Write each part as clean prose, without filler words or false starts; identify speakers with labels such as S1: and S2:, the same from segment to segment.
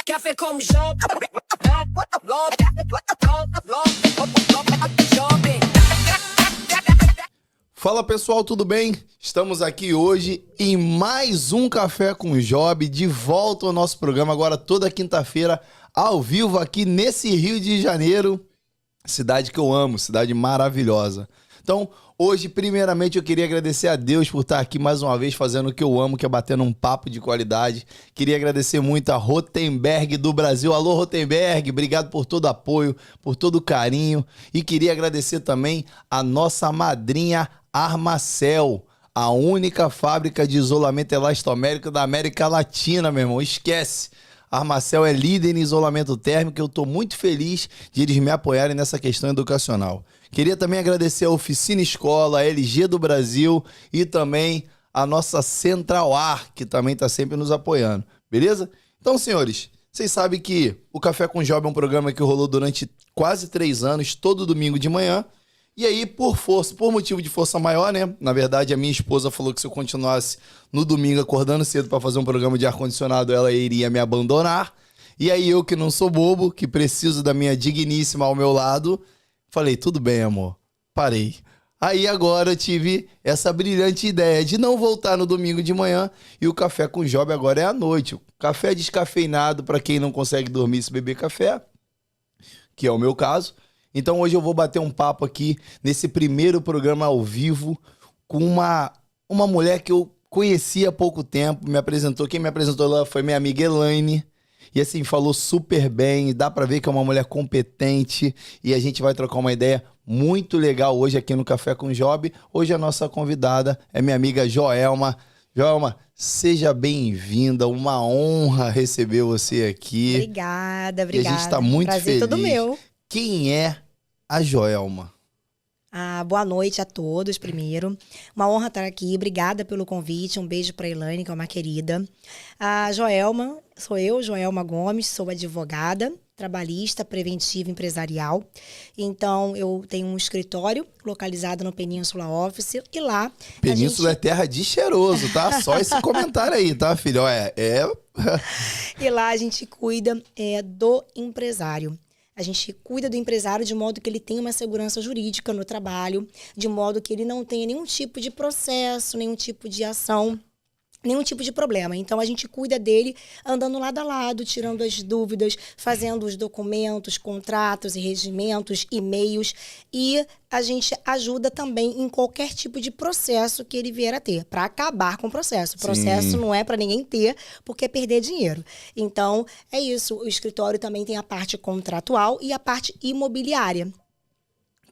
S1: Café com Job.
S2: Fala pessoal, tudo bem? Estamos aqui hoje em mais um Café com Job, de volta ao nosso programa agora toda quinta-feira, ao vivo aqui nesse Rio de Janeiro, cidade que eu amo, cidade maravilhosa. Então, hoje, primeiramente, eu queria agradecer a Deus por estar aqui mais uma vez fazendo o que eu amo, que é batendo um papo de qualidade. Queria agradecer muito a Rotenberg do Brasil. Alô, Rotenberg, obrigado por todo o apoio, por todo o carinho. E queria agradecer também a nossa madrinha Armacel, a única fábrica de isolamento elastomérico da América Latina, meu irmão. Esquece. A Armacel é líder em isolamento térmico e eu estou muito feliz de eles me apoiarem nessa questão educacional. Queria também agradecer a Oficina Escola, a LG do Brasil e também a nossa Central Ar, que também está sempre nos apoiando. Beleza? Então, senhores, vocês sabem que o Café com Job é um programa que rolou durante quase 3 anos, todo domingo de manhã. E aí, por motivo de força maior, né? Na verdade, a minha esposa falou que se eu continuasse no domingo acordando cedo para fazer um programa de ar-condicionado, ela iria me abandonar. E aí, eu que não sou bobo, que preciso da minha digníssima ao meu lado, falei, tudo bem, amor, parei. Aí agora eu tive essa brilhante ideia de não voltar no domingo de manhã e o Café com Job agora é à noite. O café descafeinado para quem não consegue dormir se beber café, que é o meu caso. Então hoje eu vou bater um papo aqui nesse primeiro programa ao vivo com uma mulher que eu conheci há pouco tempo, quem me apresentou lá foi minha amiga Elaine, e assim, falou super bem, dá pra ver que é uma mulher competente, e a gente vai trocar uma ideia muito legal hoje aqui no Café com Job. Hoje a nossa convidada é minha amiga Joelma. Joelma, seja bem-vinda, uma honra receber você aqui.
S3: Obrigada.
S2: E a gente está muito
S3: Prazer
S2: feliz.
S3: todo meu.
S2: Quem é a Joelma?
S3: Boa noite a todos, primeiro. Uma honra estar aqui. Obrigada pelo convite. Um beijo para a Elaine, que é uma querida. A Joelma, sou eu, Joelma Gomes, sou advogada, trabalhista, preventiva empresarial. Então, eu tenho um escritório localizado no Península Office e lá...
S2: Península é terra de cheiroso, tá? Só esse comentário aí, tá, filho?
S3: E lá a gente cuida do empresário. A gente cuida do empresário de modo que ele tenha uma segurança jurídica no trabalho, de modo que ele não tenha nenhum tipo de processo, nenhum tipo de ação, nenhum tipo de problema. Então, a gente cuida dele andando lado a lado, tirando as dúvidas, fazendo os documentos, contratos e regimentos, e-mails. E a gente ajuda também em qualquer tipo de processo que ele vier a ter, para acabar com o processo. O processo não é para ninguém ter, porque é perder dinheiro. Então, é isso. O escritório também tem a parte contratual e a parte imobiliária.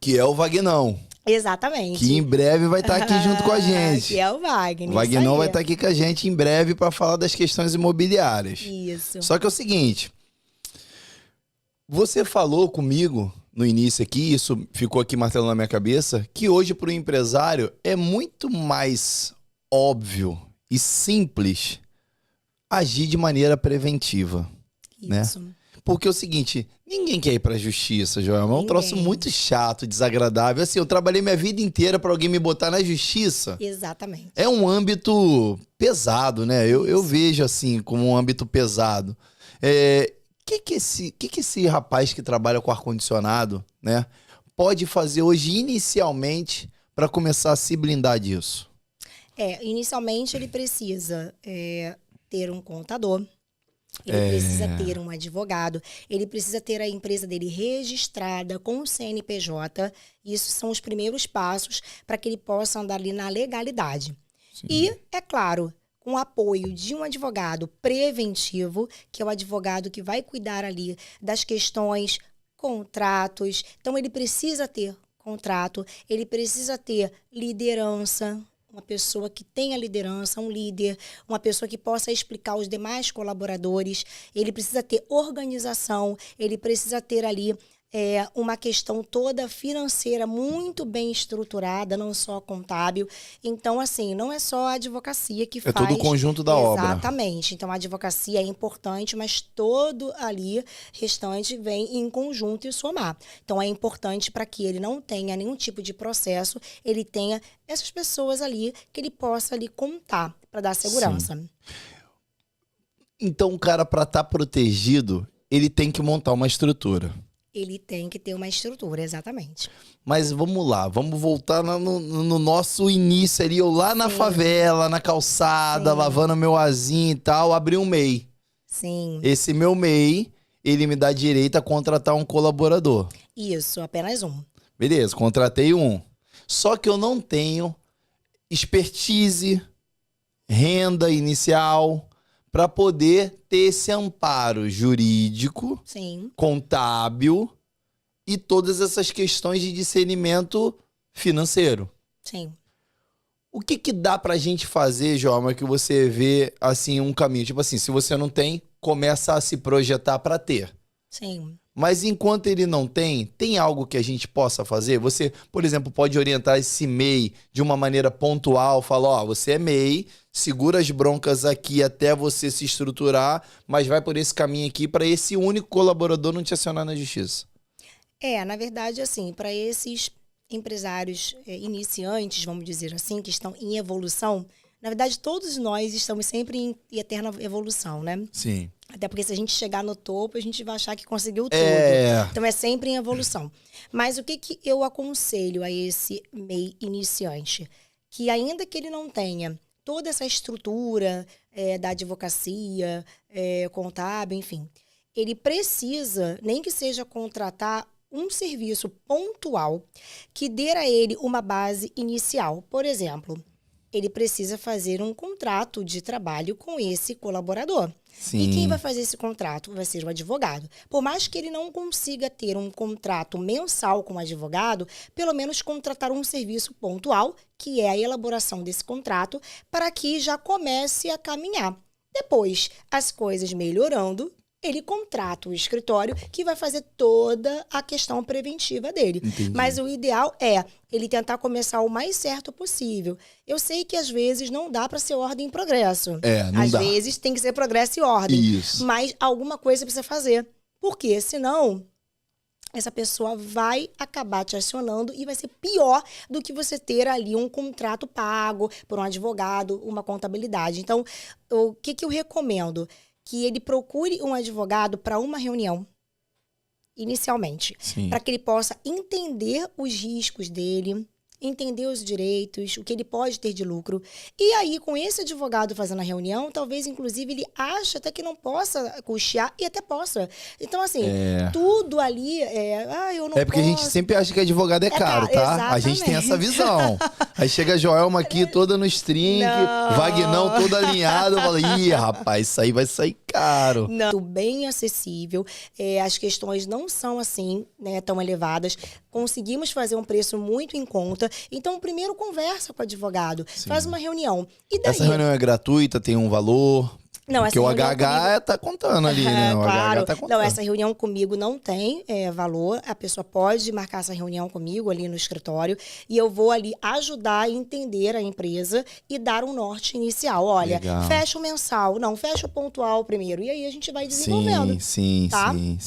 S2: Que é o Vagnão.
S3: Exatamente.
S2: Que em breve vai estar aqui junto com a gente.
S3: Que é o Wagner.
S2: O Vagnão vai estar aqui com a gente em breve para falar das questões imobiliárias.
S3: Isso.
S2: Só que é o seguinte, você falou comigo no início aqui, isso ficou aqui martelando na minha cabeça, que hoje para o empresário é muito mais óbvio e simples agir de maneira preventiva.
S3: Isso.
S2: Né? Porque é o seguinte, ninguém quer ir pra justiça, Joelma. É um troço muito chato, desagradável. Assim, eu trabalhei minha vida inteira pra alguém me botar na justiça.
S3: Exatamente.
S2: É um âmbito pesado, né? Eu vejo assim, como um âmbito pesado. Que esse rapaz que trabalha com ar-condicionado, né, pode fazer hoje inicialmente para começar a se blindar disso?
S3: Inicialmente ele precisa ter um contador. Ele precisa ter um advogado, ele precisa ter a empresa dele registrada com o CNPJ. Isso são os primeiros passos para que ele possa andar ali na legalidade. Sim. E, é claro, com o apoio de um advogado preventivo, que é o advogado que vai cuidar ali das questões, contratos. Então, ele precisa ter contrato, ele precisa ter liderança, uma pessoa que tenha liderança, um líder, uma pessoa que possa explicar aos demais colaboradores. Ele precisa ter organização, ele precisa ter ali uma questão toda financeira muito bem estruturada, não só contábil. Então, assim, não é só a advocacia que faz...
S2: É todo o conjunto da obra.
S3: Exatamente. Então, a advocacia é importante, mas todo ali restante vem em conjunto e somar. Então, é importante para que ele não tenha nenhum tipo de processo, ele tenha essas pessoas ali que ele possa ali contar para dar segurança.
S2: Sim. Então, o cara, para estar protegido, ele tem que montar uma estrutura.
S3: Ele tem que ter uma estrutura, exatamente.
S2: Mas vamos lá, vamos voltar no nosso início ali, eu lá na favela, na calçada, lavando meu azinho e tal, abri um MEI.
S3: Sim.
S2: Esse meu MEI, ele me dá direito a contratar um colaborador.
S3: Isso, apenas um.
S2: Beleza, contratei um. Só que eu não tenho expertise, renda inicial, para poder ter esse amparo jurídico,
S3: Sim.
S2: contábil e todas essas questões de discernimento financeiro.
S3: Sim.
S2: O que dá pra gente fazer, Joelma, que você vê, assim, um caminho? Tipo assim, se você não tem, começa a se projetar para ter.
S3: Sim.
S2: Mas enquanto ele não tem algo que a gente possa fazer? Você, por exemplo, pode orientar esse MEI de uma maneira pontual, falar, ó, você é MEI, segura as broncas aqui até você se estruturar, mas vai por esse caminho aqui para esse único colaborador não te acionar na justiça.
S3: Na verdade, assim, para esses empresários iniciantes, vamos dizer assim, que estão em evolução, na verdade, todos nós estamos sempre em eterna evolução, né?
S2: Sim.
S3: Até porque se a gente chegar no topo, a gente vai achar que conseguiu tudo. Então, é sempre em evolução. Mas o que eu aconselho a esse MEI iniciante? Que ainda que ele não tenha toda essa estrutura da advocacia, contábil, enfim, ele precisa, nem que seja contratar um serviço pontual que dê a ele uma base inicial. Por exemplo, ele precisa fazer um contrato de trabalho com esse colaborador.
S2: Sim.
S3: E quem vai fazer esse contrato vai ser o advogado. Por mais que ele não consiga ter um contrato mensal com o advogado, pelo menos contratar um serviço pontual, que é a elaboração desse contrato, para que já comece a caminhar. Depois, as coisas melhorando, ele contrata o escritório que vai fazer toda a questão preventiva dele.
S2: Entendi.
S3: Mas o ideal é ele tentar começar o mais certo possível. Eu sei que às vezes não dá para ser ordem em progresso.
S2: Não
S3: às
S2: dá.
S3: vezes tem que ser progresso e ordem.
S2: Isso.
S3: Mas alguma coisa precisa fazer. Porque senão essa pessoa vai acabar te acionando e vai ser pior do que você ter ali um contrato pago por um advogado, uma contabilidade. Então, o que eu recomendo? Que ele procure um advogado para uma reunião, inicialmente, para que ele possa entender os riscos dele, entender os direitos, o que ele pode ter de lucro. E aí, com esse advogado fazendo a reunião, talvez, inclusive, ele ache até que não possa custear e até possa. Então, assim, tudo ali eu não posso.
S2: É porque a gente sempre acha que advogado é caro, tá?
S3: Exatamente.
S2: A gente tem essa visão. Aí chega a Joelma aqui toda no string, Vagnão todo alinhado, fala, ih, rapaz, isso aí vai sair caro.
S3: Não, bem acessível. As questões não são assim, né, tão elevadas. Conseguimos fazer um preço muito em conta. Então, primeiro conversa com o advogado, faz uma reunião. E daí?
S2: Essa reunião é gratuita, tem um valor?
S3: Não,
S2: porque o HH tá contando ali, né? O
S3: claro.
S2: HH tá contando.
S3: Não, essa reunião comigo não tem valor. A pessoa pode marcar essa reunião comigo ali no escritório e eu vou ali ajudar a entender a empresa e dar um norte inicial. Olha,
S2: Legal.
S3: Fecha o mensal, não, fecha o pontual primeiro. E aí a gente vai desenvolvendo.
S2: Sim.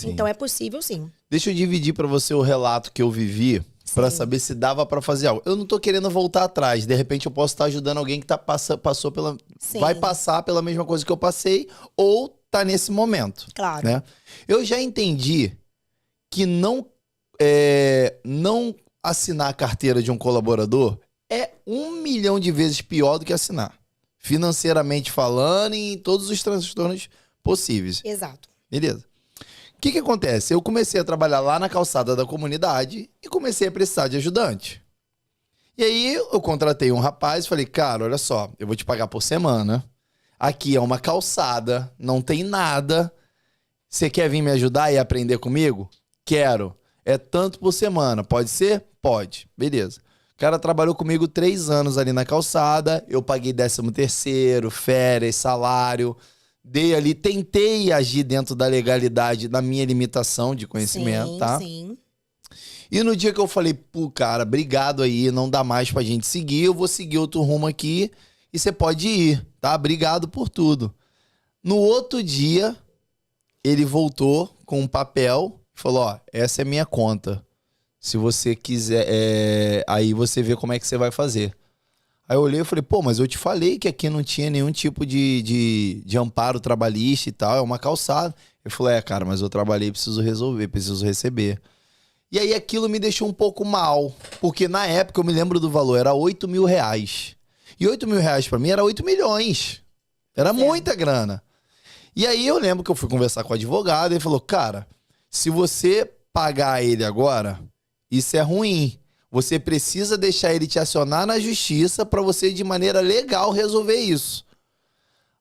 S3: Então é possível, sim.
S2: Deixa eu dividir pra você o relato que eu vivi pra saber se dava pra fazer algo. Eu não tô querendo voltar atrás. De repente eu posso estar ajudando alguém que passou pela... vai passar pela mesma coisa que eu passei ou tá nesse momento.
S3: Claro.
S2: Né? Eu já entendi que não assinar a carteira de um colaborador é 1 milhão de vezes pior do que assinar. Financeiramente falando e em todos os transtornos possíveis.
S3: Exato.
S2: Beleza. O que acontece? Eu comecei a trabalhar lá na calçada da comunidade e comecei a precisar de ajudante. E aí eu contratei um rapaz e falei, cara, olha só, eu vou te pagar por semana. Aqui é uma calçada, não tem nada. Você quer vir me ajudar e aprender comigo? Quero. É tanto por semana. Pode ser? Pode. Beleza. O cara trabalhou comigo 3 anos ali na calçada. Eu paguei 13º, férias, salário. Dei ali, tentei agir dentro da legalidade, da minha limitação de conhecimento, tá?
S3: Sim.
S2: E no dia que eu falei, pô, cara, obrigado aí, não dá mais pra gente seguir, eu vou seguir outro rumo aqui e você pode ir, tá? Obrigado por tudo. No outro dia, ele voltou com um papel e falou, ó, essa é minha conta. Se você quiser, aí você vê como é que você vai fazer. Aí eu olhei e falei, pô, mas eu te falei que aqui não tinha nenhum tipo de amparo trabalhista e tal, é uma calçada. Ele falou, cara, mas eu trabalhei, preciso resolver, preciso receber. E aí aquilo me deixou um pouco mal, porque na época eu me lembro do valor, era R$8.000. E R$8.000 pra mim era 8 milhões. Era muita grana. E aí eu lembro que eu fui conversar com o advogado e ele falou, cara, se você pagar ele agora, isso é ruim. Você precisa deixar ele te acionar na justiça pra você, de maneira legal, resolver isso.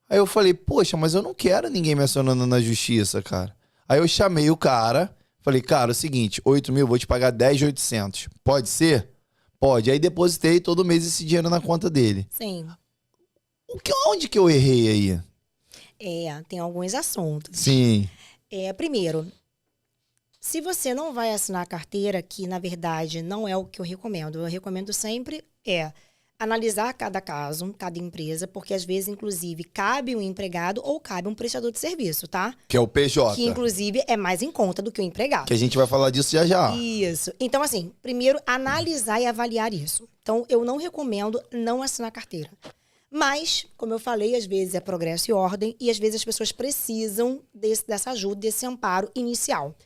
S2: Aí eu falei, poxa, mas eu não quero ninguém me acionando na justiça, cara. Aí eu chamei o cara, falei, cara, é o seguinte, 8 mil, vou te pagar 10.800. Pode ser? Pode. Aí depositei todo mês esse dinheiro na conta dele.
S3: Sim.
S2: Onde que eu errei aí?
S3: Tem alguns assuntos.
S2: Sim.
S3: Primeiro, se você não vai assinar a carteira, que na verdade não é o que eu recomendo sempre analisar cada caso, cada empresa, porque às vezes, inclusive, cabe um empregado ou cabe um prestador de serviço, tá?
S2: Que é o PJ.
S3: Que, inclusive, é mais em conta do que o empregado.
S2: Que a gente vai falar disso já já.
S3: Isso. Então, assim, primeiro, analisar e avaliar isso. Então, eu não recomendo não assinar a carteira. Mas, como eu falei, às vezes é progresso e ordem, e às vezes as pessoas precisam dessa ajuda, desse amparo inicial.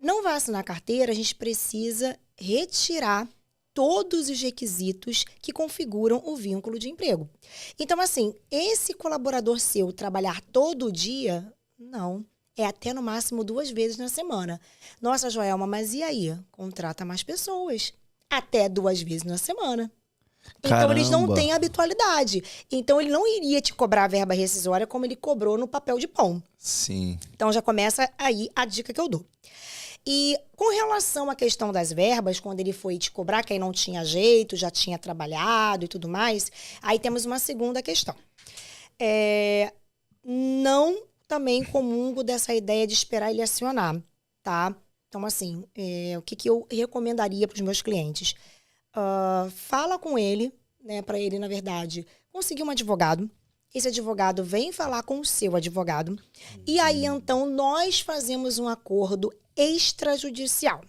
S3: Não vai assinar a carteira, a gente precisa retirar todos os requisitos que configuram o vínculo de emprego. Então, assim, esse colaborador seu trabalhar todo dia, não. É até no máximo 2 vezes na semana. Nossa, Joelma, mas e aí? Contrata mais pessoas. Até 2 vezes na semana. Então, eles não têm habitualidade. Então, ele não iria te cobrar a verba rescisória como ele cobrou no papel de pão.
S2: Sim.
S3: Então, já começa aí a dica que eu dou. E com relação à questão das verbas, quando ele foi te cobrar, que aí não tinha jeito, já tinha trabalhado e tudo mais, aí temos uma segunda questão. Não também comungo dessa ideia de esperar ele acionar, tá? Então, assim, o que eu recomendaria para os meus clientes? Fala com ele, né, para ele, na verdade, conseguir um advogado. Esse advogado vem falar com o seu advogado. E aí, então, nós fazemos um acordo extrajudicial.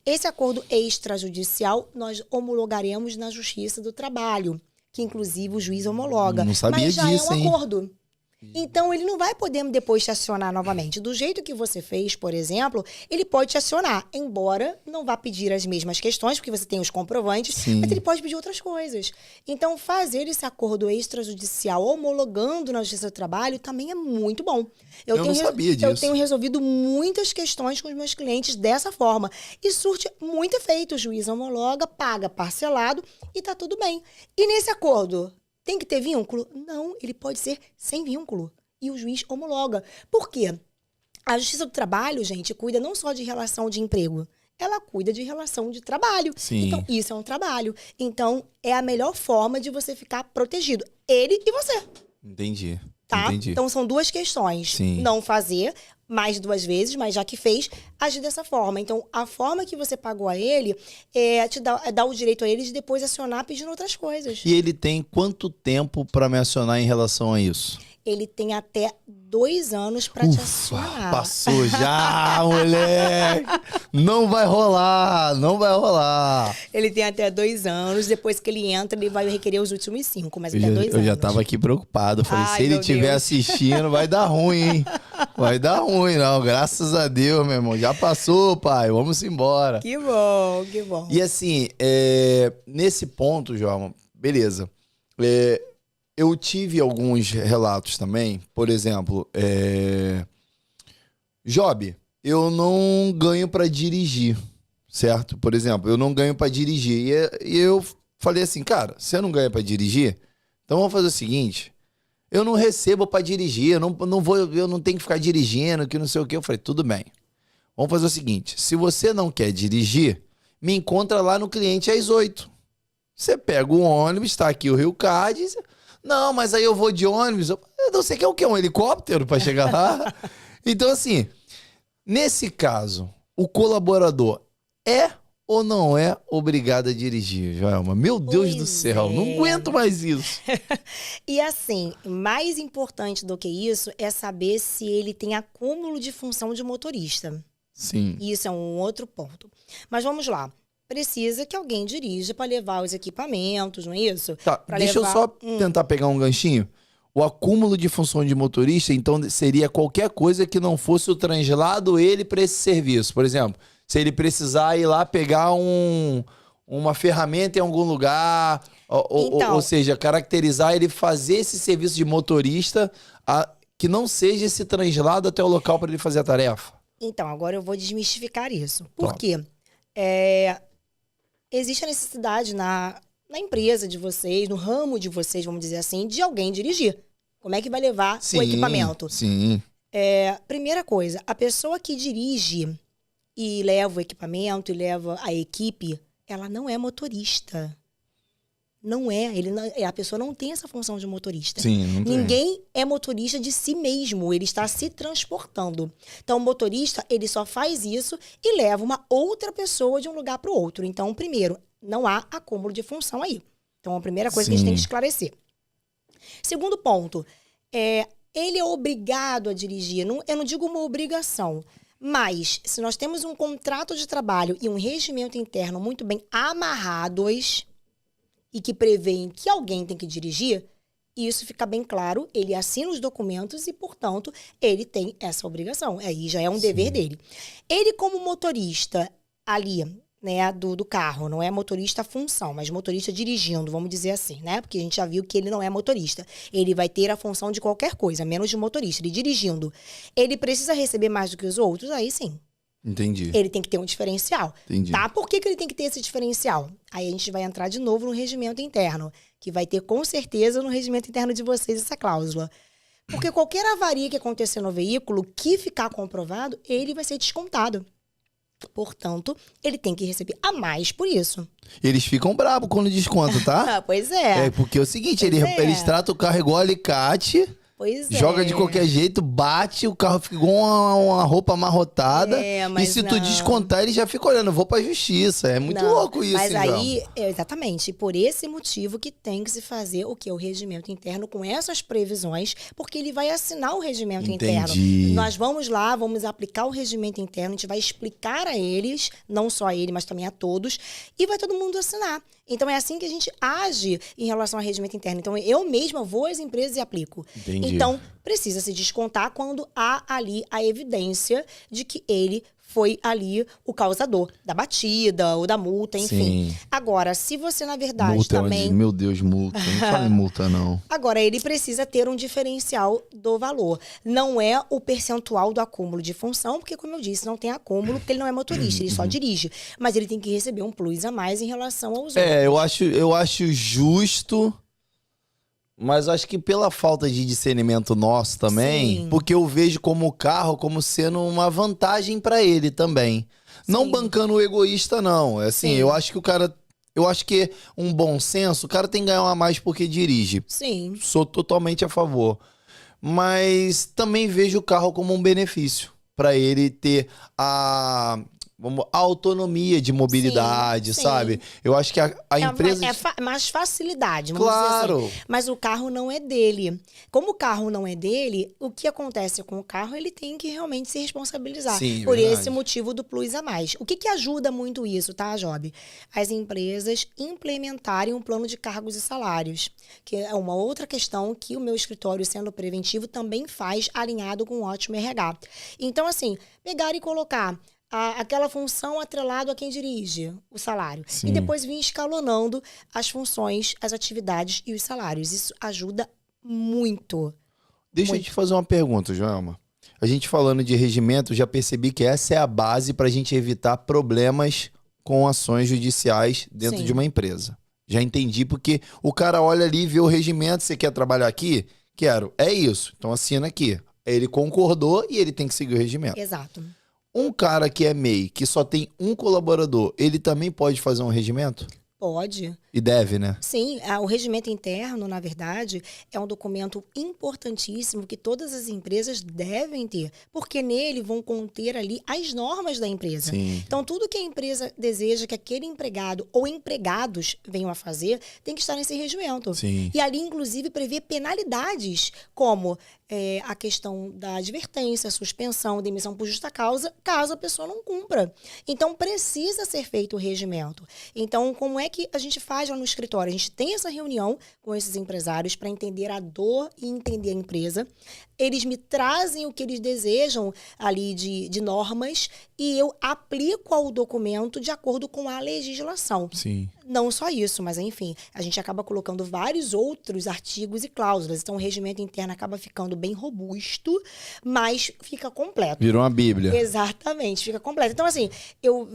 S3: Esse acordo extrajudicial nós homologaremos na Justiça do Trabalho, que inclusive o juiz homologa.
S2: Não sabia
S3: mas já
S2: disso,
S3: é um
S2: hein?
S3: acordo. Então, ele não vai poder depois te acionar novamente. Do jeito que você fez, por exemplo, ele pode te acionar, embora não vá pedir as mesmas questões, porque você tem os comprovantes,
S2: Sim.
S3: mas ele pode pedir outras coisas. Então, fazer esse acordo extrajudicial homologando na Justiça do Trabalho também é muito bom.
S2: Eu não sabia disso.
S3: Eu tenho resolvido muitas questões com os meus clientes dessa forma. E surte muito efeito. O juiz homologa, paga parcelado e tá tudo bem. E nesse acordo, tem que ter vínculo? Não, ele pode ser sem vínculo. E o juiz homologa. Por quê? A Justiça do Trabalho, gente, cuida não só de relação de emprego. Ela cuida de relação de trabalho.
S2: Sim.
S3: Então, isso é um trabalho. Então, é a melhor forma de você ficar protegido. Ele e você.
S2: Entendi.
S3: Tá?
S2: Entendi.
S3: Então, são 2 questões.
S2: Sim.
S3: Não fazer mais 2 vezes, mas já que fez, agir dessa forma. Então, a forma que você pagou a ele te dá o direito a ele de depois acionar pedindo outras coisas.
S2: E ele tem quanto tempo para me acionar em relação a isso?
S3: Ele tem até 2 anos para te acionar.
S2: Passou já, moleque! Não vai rolar, não vai rolar.
S3: Ele tem até 2 anos. Depois que ele entra, ele vai requerer os últimos 5, mas até 2 anos.
S2: Eu já tava aqui preocupado. Falei,
S3: Ai,
S2: se ele
S3: meu
S2: estiver
S3: Deus.
S2: assistindo, vai dar ruim, hein? Vai dar ruim, não. Graças a Deus, meu irmão. Já passou, pai. Vamos embora.
S3: Que bom, que bom.
S2: E assim, nesse ponto, João, beleza. Eu tive alguns relatos também. Por exemplo, Job, eu não ganho pra dirigir, certo? Por exemplo, eu não ganho pra dirigir. E eu falei assim, cara, você não ganha pra dirigir? Então vamos fazer o seguinte, eu não recebo pra dirigir, eu não tenho que ficar dirigindo, que não sei o quê. Eu falei, tudo bem. Vamos fazer o seguinte, se você não quer dirigir, me encontra lá no cliente às 8. Você pega o ônibus, tá aqui o Rio Card. Não, mas aí eu vou de ônibus. Eu não sei, quer o quê? Um helicóptero pra chegar lá? Então, assim, nesse caso, o colaborador é ou não é obrigado a dirigir, Joelma? Meu Deus do céu, não aguento mais isso.
S3: E assim, mais importante do que isso é saber se ele tem acúmulo de função de motorista.
S2: Sim.
S3: Isso é um outro ponto. Mas vamos lá. precisa que alguém dirija para levar os equipamentos, não é isso?
S2: Tá,
S3: Pra
S2: deixa
S3: levar-
S2: eu só tentar pegar um ganchinho. O acúmulo de função de motorista, então, seria qualquer coisa que não fosse o translado ele para esse serviço. Por exemplo, se ele precisar ir lá pegar uma ferramenta em algum lugar,
S3: Então-
S2: ou seja, caracterizar ele fazer esse serviço de motorista que não seja esse translado até o local para ele fazer a tarefa.
S3: Então, agora eu vou desmistificar isso. Por
S2: Top.
S3: quê? Existe a necessidade na empresa de vocês, no ramo de vocês, vamos dizer assim, de alguém dirigir. Como é que vai levar o equipamento?
S2: Sim.
S3: Primeira coisa, a pessoa que dirige e leva o equipamento e leva a equipe, ela não é motorista. Não é. A pessoa não tem essa função de motorista.
S2: Sim, não tem.
S3: Ninguém é motorista de si mesmo, ele está se transportando. Então, o motorista, ele só faz isso e leva uma outra pessoa de um lugar para o outro. Então, primeiro, não há acúmulo de função aí. Então, a primeira coisa que a gente tem que esclarecer. Segundo ponto, ele é obrigado a dirigir. Eu não digo uma obrigação, mas se nós temos um contrato de trabalho e um regimento interno muito bem amarrados e que prevêem que alguém tem que dirigir, isso fica bem claro, ele assina os documentos e, portanto, ele tem essa obrigação. Aí já é um dever dele. Ele, como motorista ali, né, do carro, não é motorista função, mas motorista dirigindo, vamos dizer assim, né? Porque a gente já viu que ele não é motorista. Ele vai ter a função de qualquer coisa, menos de motorista. Ele dirigindo. Ele precisa receber mais do que os outros? Aí sim.
S2: Entendi.
S3: Ele tem que ter um diferencial.
S2: Entendi.
S3: Tá? Por que ele tem que ter esse diferencial? Aí a gente vai entrar de novo no regimento interno, que vai ter com certeza no regimento interno de vocês essa cláusula. Porque qualquer avaria que acontecer no veículo, que ficar comprovado, ele vai ser descontado. Portanto, ele tem que receber a mais por isso.
S2: Eles ficam bravos quando descontam, tá?
S3: Pois é.
S2: Porque é o seguinte,
S3: Pois é.
S2: eles tratam o carro igual alicate,
S3: Pois é.
S2: joga de qualquer jeito, bate, o carro fica igual uma roupa amarrotada.
S3: É,
S2: E
S3: mas
S2: se tu
S3: não.
S2: descontar, ele já fica olhando, vou pra justiça. É muito
S3: Não,
S2: louco isso,
S3: mas
S2: hein,
S3: aí, exatamente, por esse motivo que tem que se fazer o que? O regimento interno com essas previsões, porque ele vai assinar o regimento interno.
S2: Entendi.
S3: Nós vamos lá, vamos aplicar o regimento interno, a gente vai explicar a eles, não só a ele, mas também a todos, e vai todo mundo assinar. Então, é assim que a gente age em relação ao regimento interno. Então, eu mesma vou às empresas e aplico.
S2: Entendi.
S3: Então, precisa se descontar quando há ali a evidência de que ele foi ali o causador da batida ou da multa, enfim.
S2: Sim.
S3: Agora, se você, na verdade,
S2: Multa,
S3: também...
S2: meu Deus, multa. Não fala em multa, não.
S3: Agora, ele precisa ter um diferencial do valor. Não é o percentual do acúmulo de função, porque, como eu disse, não tem acúmulo, porque ele não é motorista, ele só dirige. Mas ele tem que receber um plus a mais em relação aos outros.
S2: Eu acho justo, mas acho que pela falta de discernimento nosso também,
S3: Sim.
S2: porque eu vejo como o carro como sendo uma vantagem pra ele também. Não
S3: Sim.
S2: bancando o egoísta, não. Assim,
S3: Sim.
S2: eu acho que o cara... Eu acho que um bom senso, o cara tem que ganhar a mais porque dirige.
S3: Sim.
S2: Sou totalmente a favor. Mas também vejo o carro como um benefício pra ele ter a autonomia de mobilidade,
S3: Sim,
S2: sabe?
S3: sim.
S2: Eu acho que a empresa...
S3: Mais facilidade, vamos dizer
S2: Claro.
S3: assim. Mas o carro não é dele. Como o carro não é dele, o que acontece com o carro, ele tem que realmente se responsabilizar.
S2: Sim,
S3: por
S2: verdade.
S3: esse motivo do plus a mais. O que ajuda muito isso, tá, Job? As empresas implementarem um plano de cargos e salários, que é uma outra questão que o meu escritório, sendo preventivo, também faz alinhado com o ótimo RH. Então, assim, pegar e colocar aquela função atrelado a quem dirige o salário.
S2: Sim.
S3: E depois vir escalonando as funções, as atividades e os salários. Isso ajuda muito.
S2: Deixa eu te fazer uma pergunta, Joelma. A gente falando de regimento, já percebi que essa é a base para a gente evitar problemas com ações judiciais dentro
S3: Sim.
S2: de uma empresa. Já entendi, porque o cara olha ali e vê o regimento, você quer trabalhar aqui? Quero. É isso. Então assina aqui. Ele concordou e ele tem que seguir o regimento.
S3: Exato.
S2: Um cara que é MEI, que só tem um colaborador, ele também pode fazer um regimento?
S3: Pode.
S2: E deve, né?
S3: Sim, o regimento interno, na verdade, é um documento importantíssimo que todas as empresas devem ter, porque nele vão conter ali as normas da empresa.
S2: Sim.
S3: Então, tudo que a empresa deseja que aquele empregado ou empregados venham a fazer, tem que estar nesse regimento.
S2: Sim.
S3: E ali, inclusive, prevê penalidades, como a questão da advertência, suspensão, demissão por justa causa, caso a pessoa não cumpra. Então, precisa ser feito o regimento. Então, como é que a gente faz lá no escritório? A gente tem essa reunião com esses empresários para entender a dor e entender a empresa. Eles me trazem o que eles desejam ali de normas e eu aplico ao documento de acordo com a legislação.
S2: Sim.
S3: Não só isso, mas enfim, a gente acaba colocando vários outros artigos e cláusulas. Então, o regimento interno acaba ficando bem robusto, mas fica completo.
S2: Virou uma bíblia.
S3: Exatamente, fica completo. Então, assim, eu